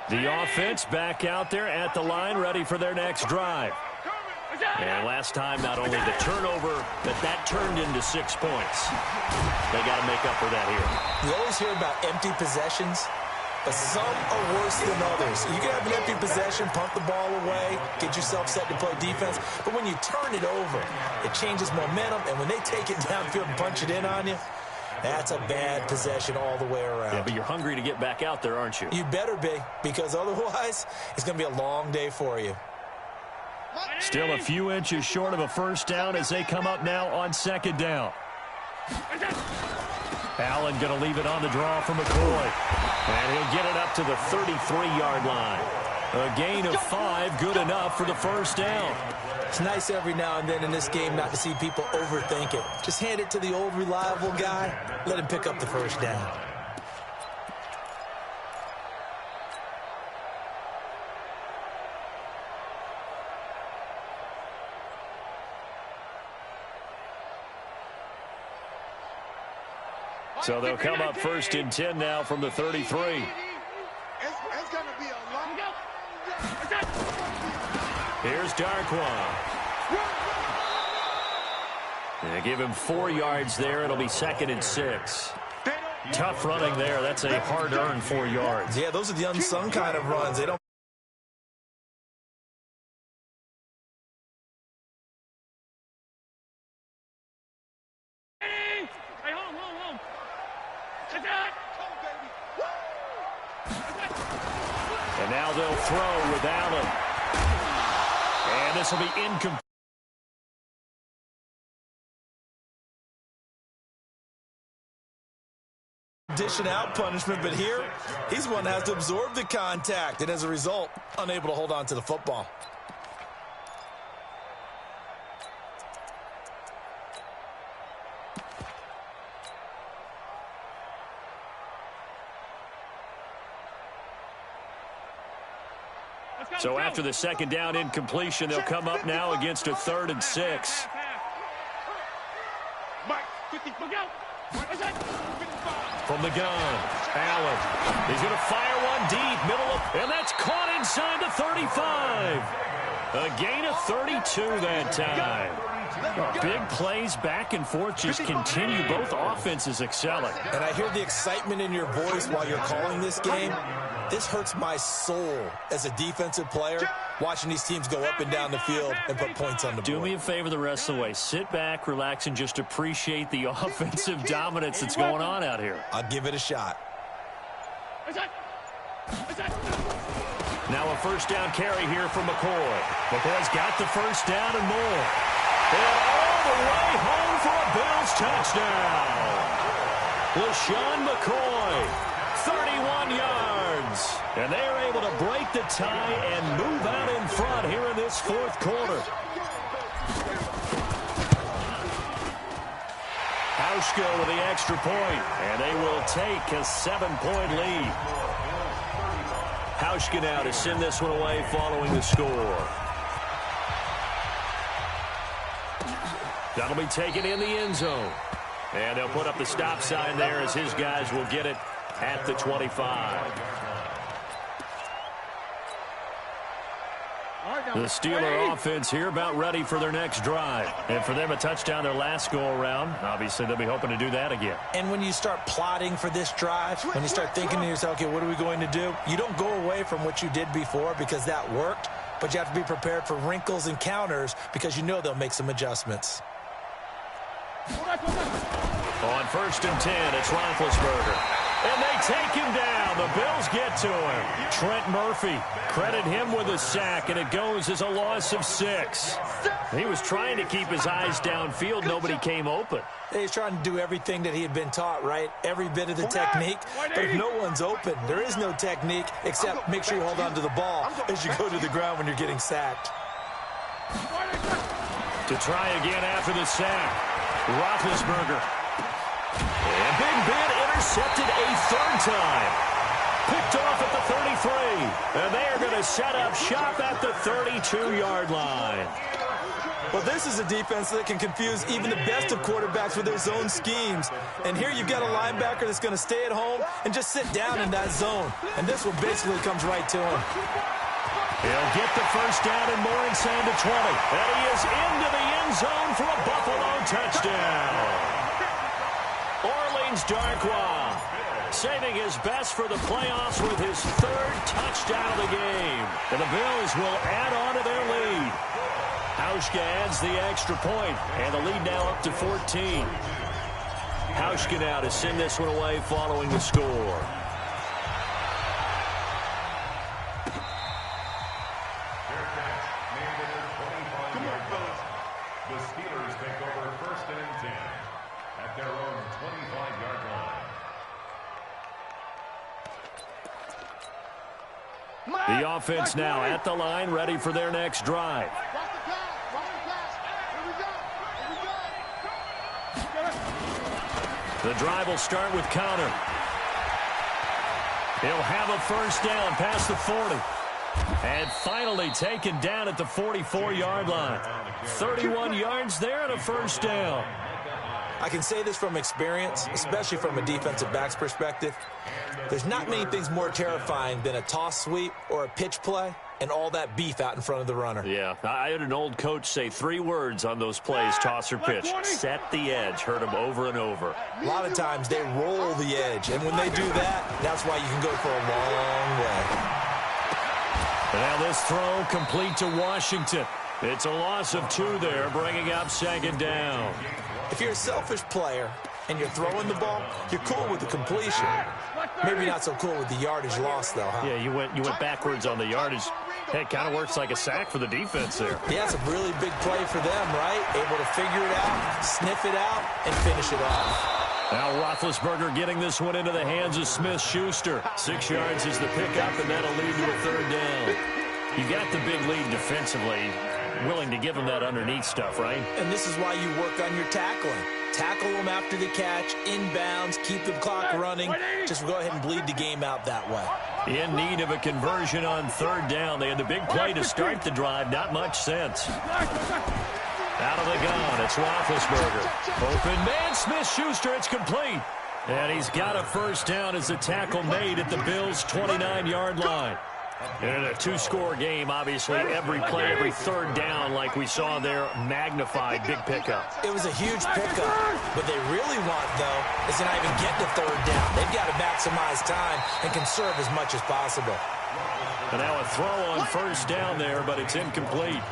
The offense back out there at the line, ready for their next drive. And last time, not only the turnover, but that turned into 6 points. They got to make up for that here. You always hear about empty possessions, but some are worse than others. You can have an empty possession, pump the ball away, get yourself set to play defense, but when you turn it over, it changes momentum, and when they take it downfield and punch it in on you, that's a bad possession all the way around. Yeah, but you're hungry to get back out there, aren't you? You better be, because otherwise, it's going to be a long day for you. Still a few inches short of a 1st down as they come up now on 2nd down. Allen going to leave it on the draw for McCoy. And he'll get it up to the 33-yard line. A gain of 5, good enough for the first down. It's nice every now and then in this game not to see people overthink it. Just hand it to the old reliable guy. Let him pick up the first down. So they'll come up 1st and 10 now from the 33. It's going to be a long go. Here's Darkwa. They give him 4 yards there. It'll be 2nd and 6. Tough running there. That's a hard-earned 4 yards. Yeah, those are the unsung kind of runs. They don't. And now they'll throw with Allen. And this will be incomplete. Dishing out punishment, but here, he's one that has to absorb the contact, and as a result, unable to hold on to the football. So after the 2nd down incompletion, they'll come up now against a 3rd and 6. From the gun, Allen. He's going to fire one deep, middle of, and that's caught inside the 35. A gain of 32 that time. Big plays back and forth just continue. Both offenses excelling. And I hear the excitement in your voice while you're calling this game. This hurts my soul as a defensive player, watching these teams go up and down the field and put points on the board. Do me a favor the rest of the way. Sit back, relax, and just appreciate the offensive dominance that's going on out here. I'll give it a shot. Now a 1st down carry here from McCoy. McCoy's got the 1st down and more. And all the way home for a Bills touchdown. LeSean McCoy, 31 yards. And they are able to break the tie and move out in front here in this 4th quarter. Hauschka with the extra point, and they will take a 7-point lead. Hauschka now to send this one away following the score. That'll be taken in the end zone. And they'll put up the stop sign there as his guys will get it at the 25. The Steeler offense here about ready for their next drive. And for them, a touchdown their last go-around. Obviously, they'll be hoping to do that again. And when you start plotting for this drive, when you start thinking to yourself, okay, what are we going to do? You don't go away from what you did before because that worked, but you have to be prepared for wrinkles and counters because you know they'll make some adjustments. On 1st and 10, it's Roethlisberger. And they take him down. The Bills get to him. Trent Murphy, credit him with a sack, and it goes as a loss of 6. He was trying to keep his eyes downfield. Nobody came open. He's trying to do everything that he had been taught, right? Every bit of the technique. But if no one's open, there is no technique except make sure you hold on to the ball as you go to the ground when you're getting sacked. To try again after the sack, Roethlisberger. And Big Ben intercepted a 3rd time. Picked off at the 33. And they are going to set up shop at the 32-yard line. Well, this is a defense that can confuse even the best of quarterbacks with their zone schemes. And here you've got a linebacker that's going to stay at home and just sit down in that zone. And this one basically comes right to him. He'll get the 1st down and more inside the 20. And he is into the end zone for a Buffalo touchdown. Orleans Darkwa saving his best for the playoffs with his 3rd touchdown of the game. And the Bills will add on to their lead. Hauschka adds the extra point, and the lead now up to 14. Hauschka now to send this one away following the score. The Steelers take over 1st and 10. at their own 25-yard line. The offense now at the line, ready for their next drive. The drive will start with Conner. He'll have a first down past the 40. And finally taken down at the 44-yard line. 31 yards there and a first down. I can say this from experience, especially from a defensive back's perspective. There's not many things more terrifying than a toss sweep or a pitch play and all that beef out in front of the runner. Yeah, I had an old coach say 3 words on those plays, toss or pitch. Set the edge. Heard him over and over. A lot of times they roll the edge, and when they do that, that's why you can go for a long way. And now this throw complete to Washington. It's a loss of 2 there, bringing up second down. If you're a selfish player and you're throwing the ball, you're cool with the completion. Maybe not so cool with the yardage loss, though, huh? Yeah, you went backwards on the yardage. Hey, it kind of works like a sack for the defense there. Yeah, it's a really big play for them, right? Able to figure it out, sniff it out, and finish it off. Now Roethlisberger getting this one into the hands of Smith-Schuster. 6 yards is the pickup, and that'll lead to a third down. You got the big lead defensively. Willing to give them that underneath stuff, right? And this is why you work on your tackling. Tackle them after the catch, inbounds, keep the clock running. Just go ahead and bleed the game out that way. In need of a conversion on third down. They had the big play to start the drive. Not much sense. Out of the gun, it's Roethlisberger. Open man, Smith-Schuster, it's complete. And he's got a first down as the tackle made at the Bills' 29-yard line. And in a 2-score game, obviously, every play, every third down, like we saw there, magnified, big pickup. It was a huge pickup. What they really want, though, is to not even get the third down. They've got to maximize time and conserve as much as possible. And now a throw on first down there, but it's incomplete.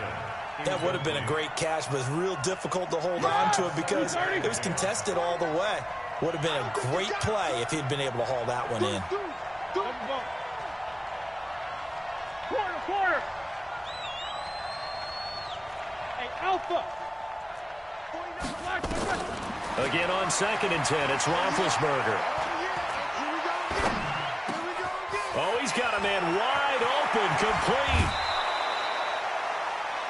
That would have been a great catch, but it's real difficult to hold on to it because it was contested all the way. Would have been a great play if he'd been able to haul that one in. Quarter. Hey, Alpha. Again on 2nd and 10, it's Roethlisberger. Oh, he's got a man wide open, complete.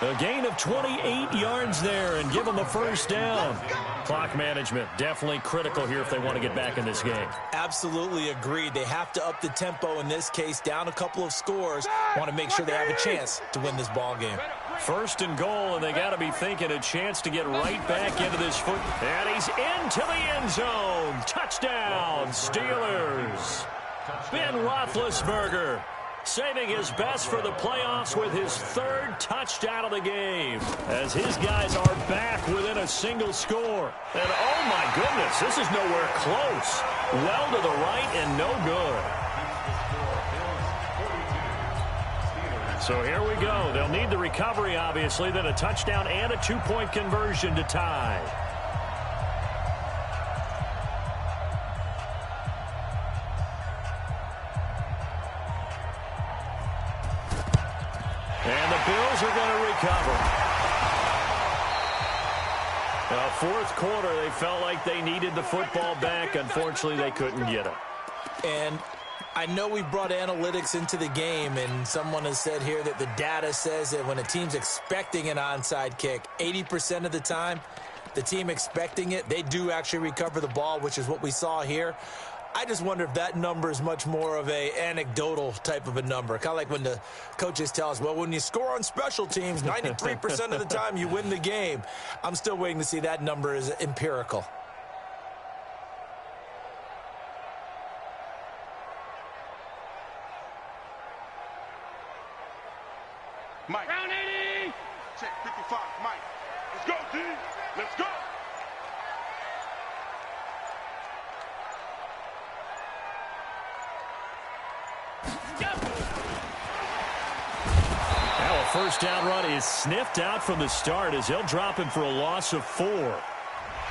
A gain of 28 yards there and give them a first down. Clock management, definitely critical here if they want to get back in this game. Absolutely agreed. They have to up the tempo in this case, down a couple of scores. Want to make sure they have a chance to win this ball game. First and goal, and they got to be thinking a chance to get right back into this foot. And he's into the end zone. Touchdown, Steelers. Ben Roethlisberger saving his best for the playoffs with his 3rd touchdown of the game, as his guys are back within a single score. And oh my goodness, this is nowhere close. Well to the right and no good. So here we go. They'll need the recovery, obviously, then a touchdown and a 2-point conversion to tie. And the Bills are going to recover. Now, 4th quarter, they felt like they needed the football back. Unfortunately, they couldn't get it. And I know we brought analytics into the game, and someone has said here that the data says that when a team's expecting an onside kick, 80% of the time, the team expecting it, they do actually recover the ball, which is what we saw here. I just wonder if that number is much more of a anecdotal type of a number. Kind of like when the coaches tell us, well, when you score on special teams, 93% of the time you win the game. I'm still waiting to see that number is empirical. Mike. Round 80. Check 55. Mike. Let's go, D. Let's go. Now a first down run is sniffed out from the start as they'll drop him for a loss of 4.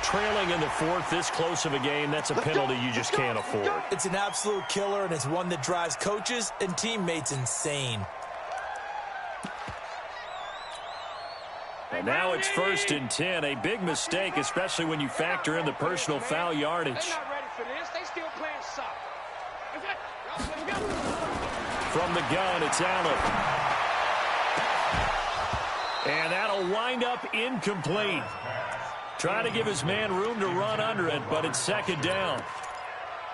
Trailing in the 4th, this close of a game, that's a penalty you just can't afford. It's an absolute killer, and it's one that drives coaches and teammates insane. And now it's 1st and 10. A big mistake, especially when you factor in the personal foul yardage. They're not ready for this. They still playing soccer. From the gun, it's Allen. And that'll wind up incomplete. Try to give his man room to run under it, but it's 2nd down.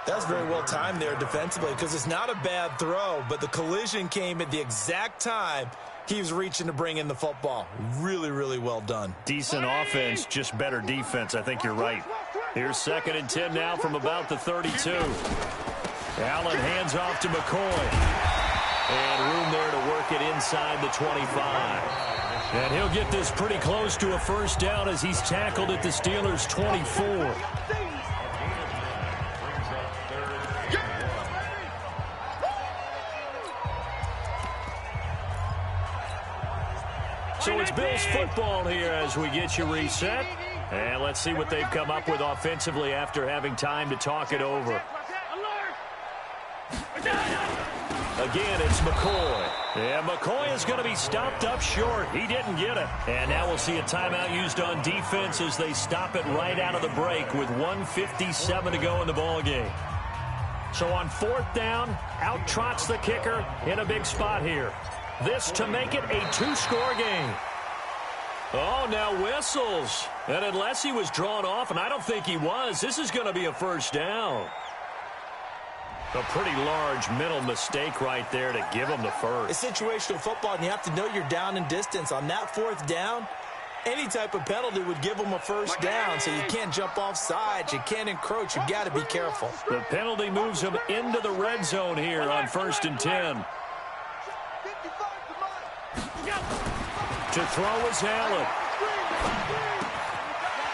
That's very well timed there defensively because it's not a bad throw, but the collision came at the exact time he was reaching to bring in the football. Really, really well done. Decent offense, just better defense. I think you're right. Here's 2nd and 10 now from about the 32. Allen hands off to McCoy. And room there to work it inside the 25. And he'll get this pretty close to a 1st down as he's tackled at the Steelers' 24. So it's Bills football here as we get you reset. And let's see what they've come up with offensively after having time to talk it over. Again, it's McCoy. Yeah, McCoy is going to be stopped up short. He didn't get it. And now we'll see a timeout used on defense as they stop it right out of the break with 1:57 to go in the ballgame. So on 4th down, out trots the kicker in a big spot here. This to make it a 2-score game. Oh, now whistles. And unless he was drawn off, and I don't think he was, this is going to be a 1st down. A pretty large mental mistake right there to give him the first. It's situational football, and you have to know you're down in distance. On that 4th down, any type of penalty would give them a 1st down, so you can't jump off sides. You can't encroach. You've got to be careful. The penalty moves him into the red zone here on 1st and 10. To throw is Allen.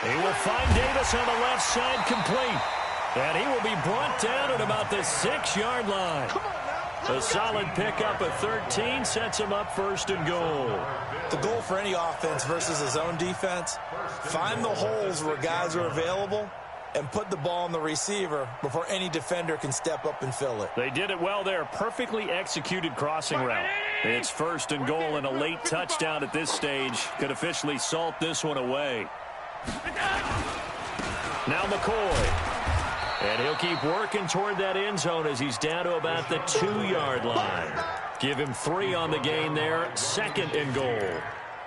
He will find Davis on the left side complete. And he will be brought down at about the 6-yard line. A solid pickup of 13 sets him up 1st and goal. The goal for any offense versus his own defense, find the holes where guys are available and put the ball on the receiver before any defender can step up and fill it. They did it well there. Perfectly executed crossing route. It's 1st and goal, and a late touchdown at this stage could officially salt this one away. Now McCoy. And he'll keep working toward that end zone as he's down to about the 2-yard line. Give him 3 on the gain there. 2nd and goal.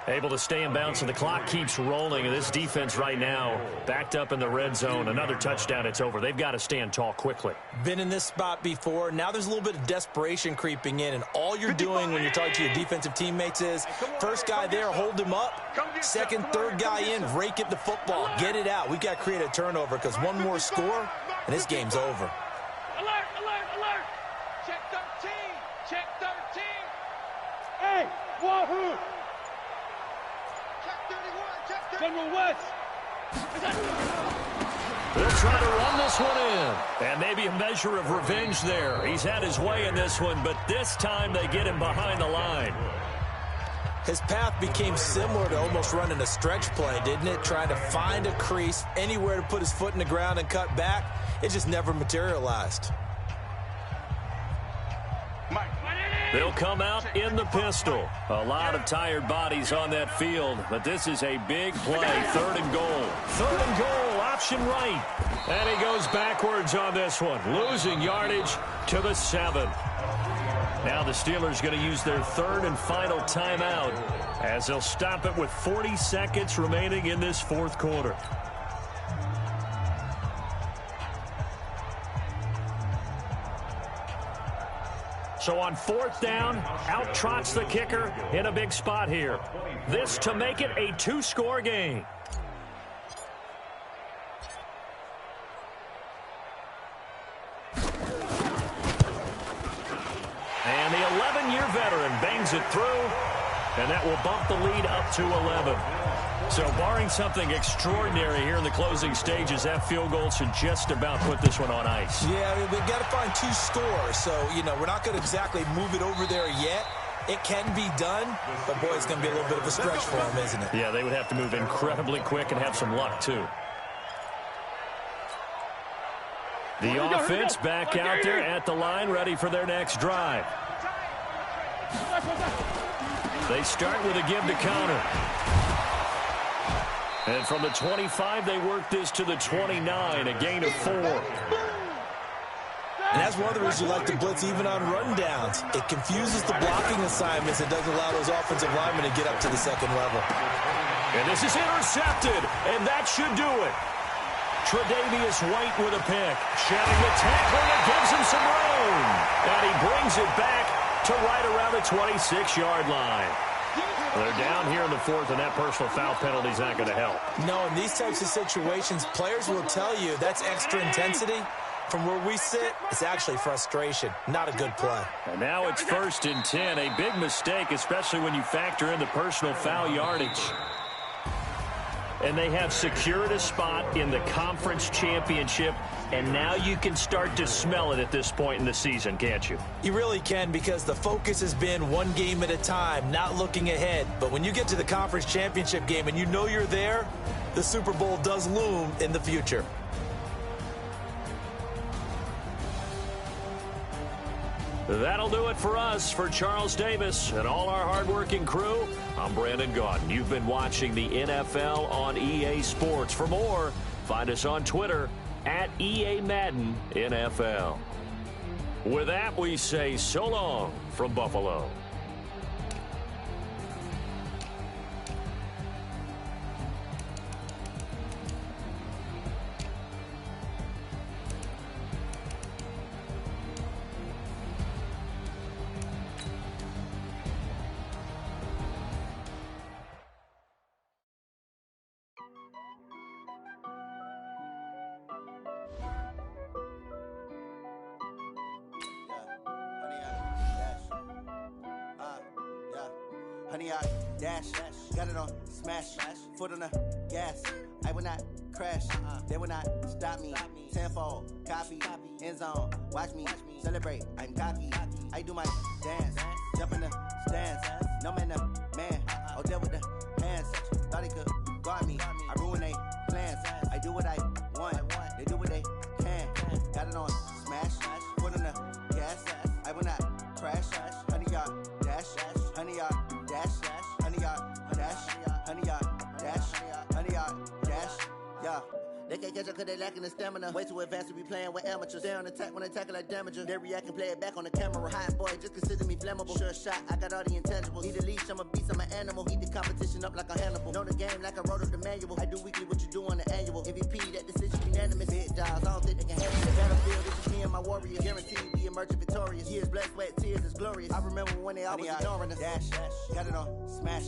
Able to stay in bounds, and the clock keeps rolling. And this defense right now backed up in the red zone. Another touchdown, it's over. They've got to stand tall quickly. Been in this spot before. Now there's a little bit of desperation creeping in. And all you're doing when you're talking to your defensive teammates is, first guy there, hold him up. 2nd, 3rd guy in, rake at the football. Get it out. We've got to create a turnover because one more score, and this game's over. Alert, alert, alert. Check 13. Check 13. Hey, Wahoo. Check 31. Check 31. General West. They'll try to run this one in. And maybe a measure of revenge there. He's had his way in this one, but this time they get him behind the line. His path became similar to almost running a stretch play, didn't it? Trying to find a crease, anywhere to put his foot in the ground and cut back. It just never materialized. They'll come out in the pistol. A lot of tired bodies on that field, but this is a big play. 3rd and goal. 3rd and goal, option right. And he goes backwards on this one, losing yardage to the 7. Now the Steelers going to use their 3rd and final timeout as they'll stop it with 40 seconds remaining in this 4th quarter. So on 4th down, out trots the kicker in a big spot here. This to make it a 2-score game. And the 11-year veteran bangs it through, and that will bump the lead up to 11. So barring something extraordinary here in the closing stages, that field goal should just about put this one on ice. Yeah, we've got to find 2 scores. So, we're not going to exactly move it over there yet. It can be done, but, boy, it's going to be a little bit of a stretch for them, isn't it? Yeah, they would have to move incredibly quick and have some luck, too. The offense back out there at the line, ready for their next drive. They start with a give to counter. And from the 25, they work this to the 29, a gain of 4. And that's one of the reasons you like to blitz even on rundowns. It confuses the blocking assignments. It doesn't allow those offensive linemen to get up to the second level. And this is intercepted, and that should do it. Tre'Davious White with a pick. Shedding the tackle, and it gives him some room. And he brings it back to right around the 26-yard line. They're down here in the 4th, and that personal foul penalty is not going to help. No, in these types of situations, players will tell you that's extra intensity. From where we sit, it's actually frustration, not a good play. And now it's 1st and 10, a big mistake, especially when you factor in the personal foul yardage. And they have secured a spot in the conference championship, and now you can start to smell it at this point in the season, can't you? You really can, because the focus has been one game at a time, not looking ahead. But when you get to the conference championship game and you know you're there, the Super Bowl does loom in the future. That'll do it for us. For Charles Davis and all our hardworking crew, I'm Brandon Gaudin. You've been watching the NFL on EA Sports. For more, find us on Twitter at EA Madden NFL. With that, we say so long from Buffalo. Honey, I dash, got it on smash, foot on the gas. I will not crash, they will not stop me. Tenfold, copy, end zone, watch me celebrate. I'm cocky, I do my dance, jump in the stands. No man, man, oh there with the hands. Thought he could guard me, I ruin they plans. I do what I want, they do what they can. Got it on smash, foot on the gas. I will not crash, honey, y'all dash, honey, y'all dash, honey, y'all dash, honey, y'all dash, honey, y'all dash, yeah. They can't catch up cause they lacking the stamina. Way too advanced to be playing with amateurs. They on attack when they tackle like damager. They react and play it back on the camera. Hot boy, just consider me flammable. Sure shot, I got all the intangibles. Need a leash, I'm a beast, I'm an animal. Eat the competition up like a Hannibal. Know the game like I wrote up the manual. I do weekly what you do on the annual. MVP, that decision unanimous. Big dogs, I don't think they can handle the battlefield. It's just me and my warriors. Guaranteed be emerging victorious. Years, blood, sweat, tears is glorious. I remember when they always ignoring us. Dash, got it on smash,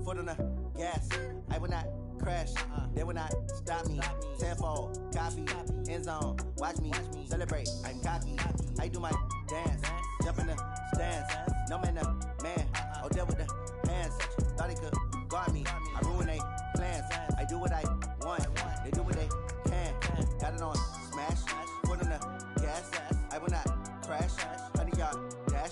foot on the gas. I will not crash, they will not stop me. Tenfold, copy, end zone, watch me celebrate. I'm cocky, I do my dance, jump in the stands. No man, man, oh there with the hands. Thought he could guard me, I ruin they plans. I do what I want, they do what they can. Got it on smash, foot on the gas. I will not crash, honey, y'all dash,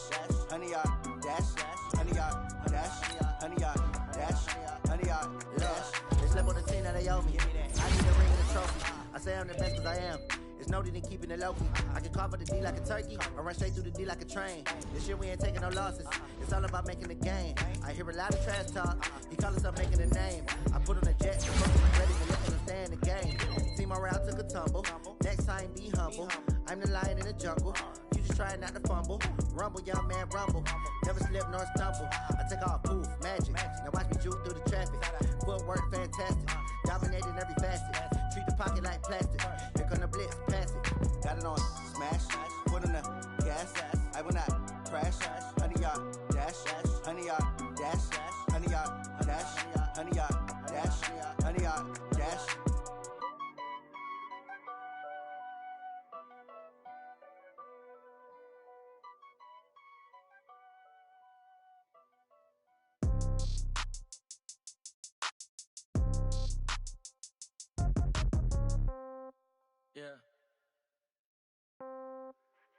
honey, y'all dash, honey, y'all dash, honey, y'all dash, honey, y'all dash. Slept on the team that they owe me. I need a ring and a trophy. I say I'm the best cause I am. It's noted in keeping it low-key. I can carve up the D like a turkey or run straight through the D like a train. This year we ain't taking no losses. It's all about making the game. I hear a lot of trash talk. He call himself making a name. I put on a jet, the focus is ready to let them stay in the game. Team morale took a tumble. Next time be humble. I'm the lion in the jungle. You just trying not to fumble. Rumble, young man, rumble. Never slip nor stumble. I take off, poof, magic. Now watch me juke through the traffic. Footwork fantastic. Dominating every facet. Treat the pocket like plastic. Here come the blitz, pass it. Got it on smash. Foot on the gas. I will not crash. Honey, y'all dash. Honey, y'all dash. Honey, y'all dash. Honey, y'all dash. Honey, y'all dash.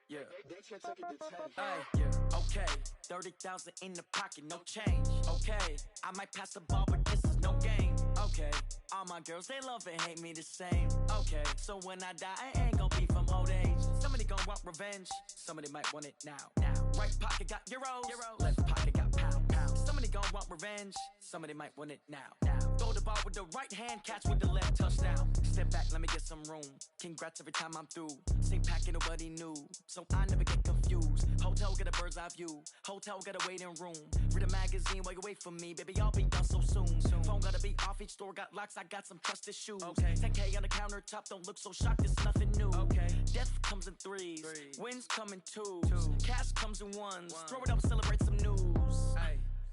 Yeah. Hey, yeah. Okay. 30,000 in the pocket, no change. Okay. I might pass the ball, but this is no game. Okay. All my girls, they love and hate me the same. Okay. So when I die, I ain't gon' be from old age. Somebody gon' want revenge. Somebody might want it now. Right pocket got euros. Left pocket got pound. Somebody gon' want revenge. Somebody might want it now. Throw the ball with the right hand, catch with the left, touchdown. Step back, let me get some room. Congrats every time I'm through. Same packet, nobody knew, so I never get confused. Hotel, get a bird's eye view. Hotel, get a waiting room. Read a magazine while you wait for me, baby, I'll be done so soon. Phone gotta be off, each store got locks, I got some trusted shoes. 10K on the countertop, don't look so shocked, it's nothing new. Death comes in threes, wins come in twos, cash comes in ones. Throw it up, celebrate some news.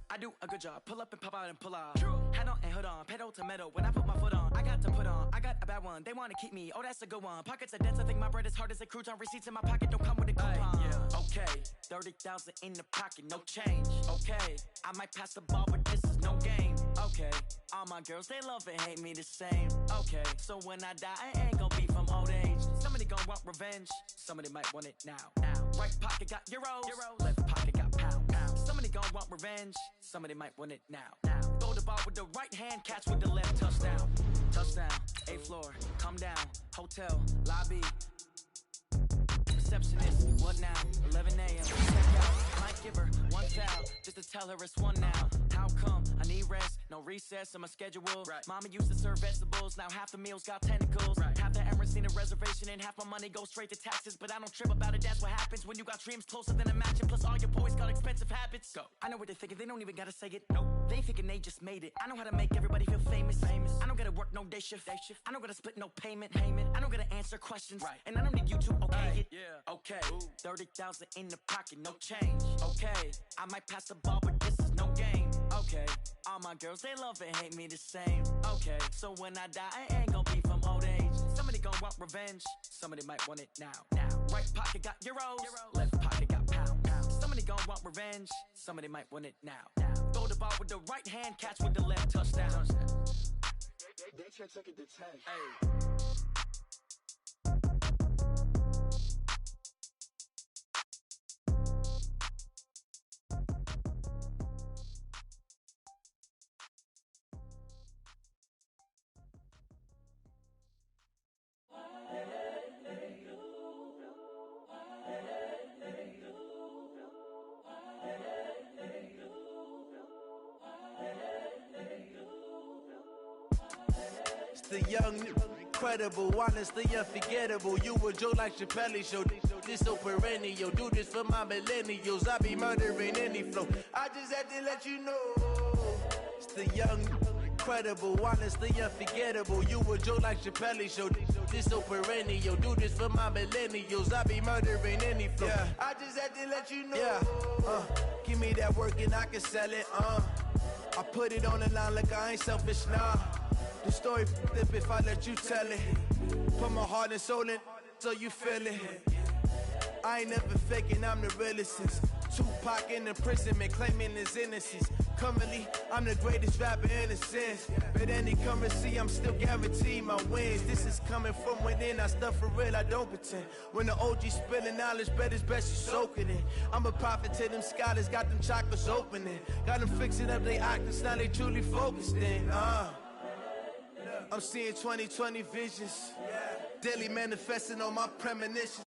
I do a good job, pull up and pop out and pull out. Head on and hood on, pedal to metal. When I put my foot on, I got to put on. I got a bad one, they wanna keep me, oh that's a good one. Pockets are dense, I think my bread is hard as a crouton. Receipts in my pocket don't come with a coupon. Okay, 30,000 in the pocket, no change. Okay, I might pass the ball, but this is no game. Okay, all my girls, they love and hate me the same. Okay, so when I die, I ain't gon' be from old age. Somebody gon' want revenge, somebody might want it now. Right pocket got euros, left pocket got pounds. Somebody gon' want revenge, somebody might want it now. Throw the ball with the right hand, catch with the left, touchdown. Touchdown, 8th floor, come down, hotel, lobby. Receptionist, what now? 11 a.m. Check out. Might give her one foul just to tell her it's one now. How come? I need rest, no recess in my schedule. Mama used to serve vegetables, now half the meals got tentacles. Half the errands need a reservation and half my money goes straight to taxes. But I don't trip about it, that's what happens when you got dreams closer than a mansion. Plus all your boys got expensive habits. Go. I know what they're thinking, they don't even gotta say it. Nope. They thinking they just made it. I know how to make everybody feel famous. I don't gotta work no day shift. I don't gotta split no payment. I don't gotta answer questions. And I don't need you to okay it. Okay, 30,000 in the pocket, no change. Okay, I might pass the ball, but this is no game. Okay, all my girls, they love and hate me the same. Okay, so when I die, I ain't gon' be from old age. Somebody gon' want revenge, somebody might want it now. Right pocket got euros, left pocket got pounds. Somebody gon' want revenge, somebody might want it now. Throw the ball with the right hand, catch with the left, touchdown. They can't take it to 10. The young, incredible, honestly unforgettable. You a joke like Chappelle Show. This so perennial. Do this for my millennials. I be murdering any flow. I just had to let you know. It's the young, incredible, honestly unforgettable. You a joke like Chappelle Show. This so perennial. Do this for my millennials. I be murdering any flow. I just had to let you know. Give me that work and I can sell it. I put it on the line like I ain't selfish, nah. The story flip if I let you tell it. Put my heart and soul in so you feel it. I ain't never faking, I'm the realest since Tupac in imprisonment, claiming his innocence. Currently, I'm the greatest rapper in a sense. But any currency, I'm still guaranteed my wins. This is coming from within, I stuff for real, I don't pretend. When the OG spilling knowledge, bet it's best you soak it in. I'm a prophet to them scholars, got them chakras opening. Got them fixing up their octaves, now they truly focused in. I'm seeing 2020 visions, daily manifesting on my premonitions.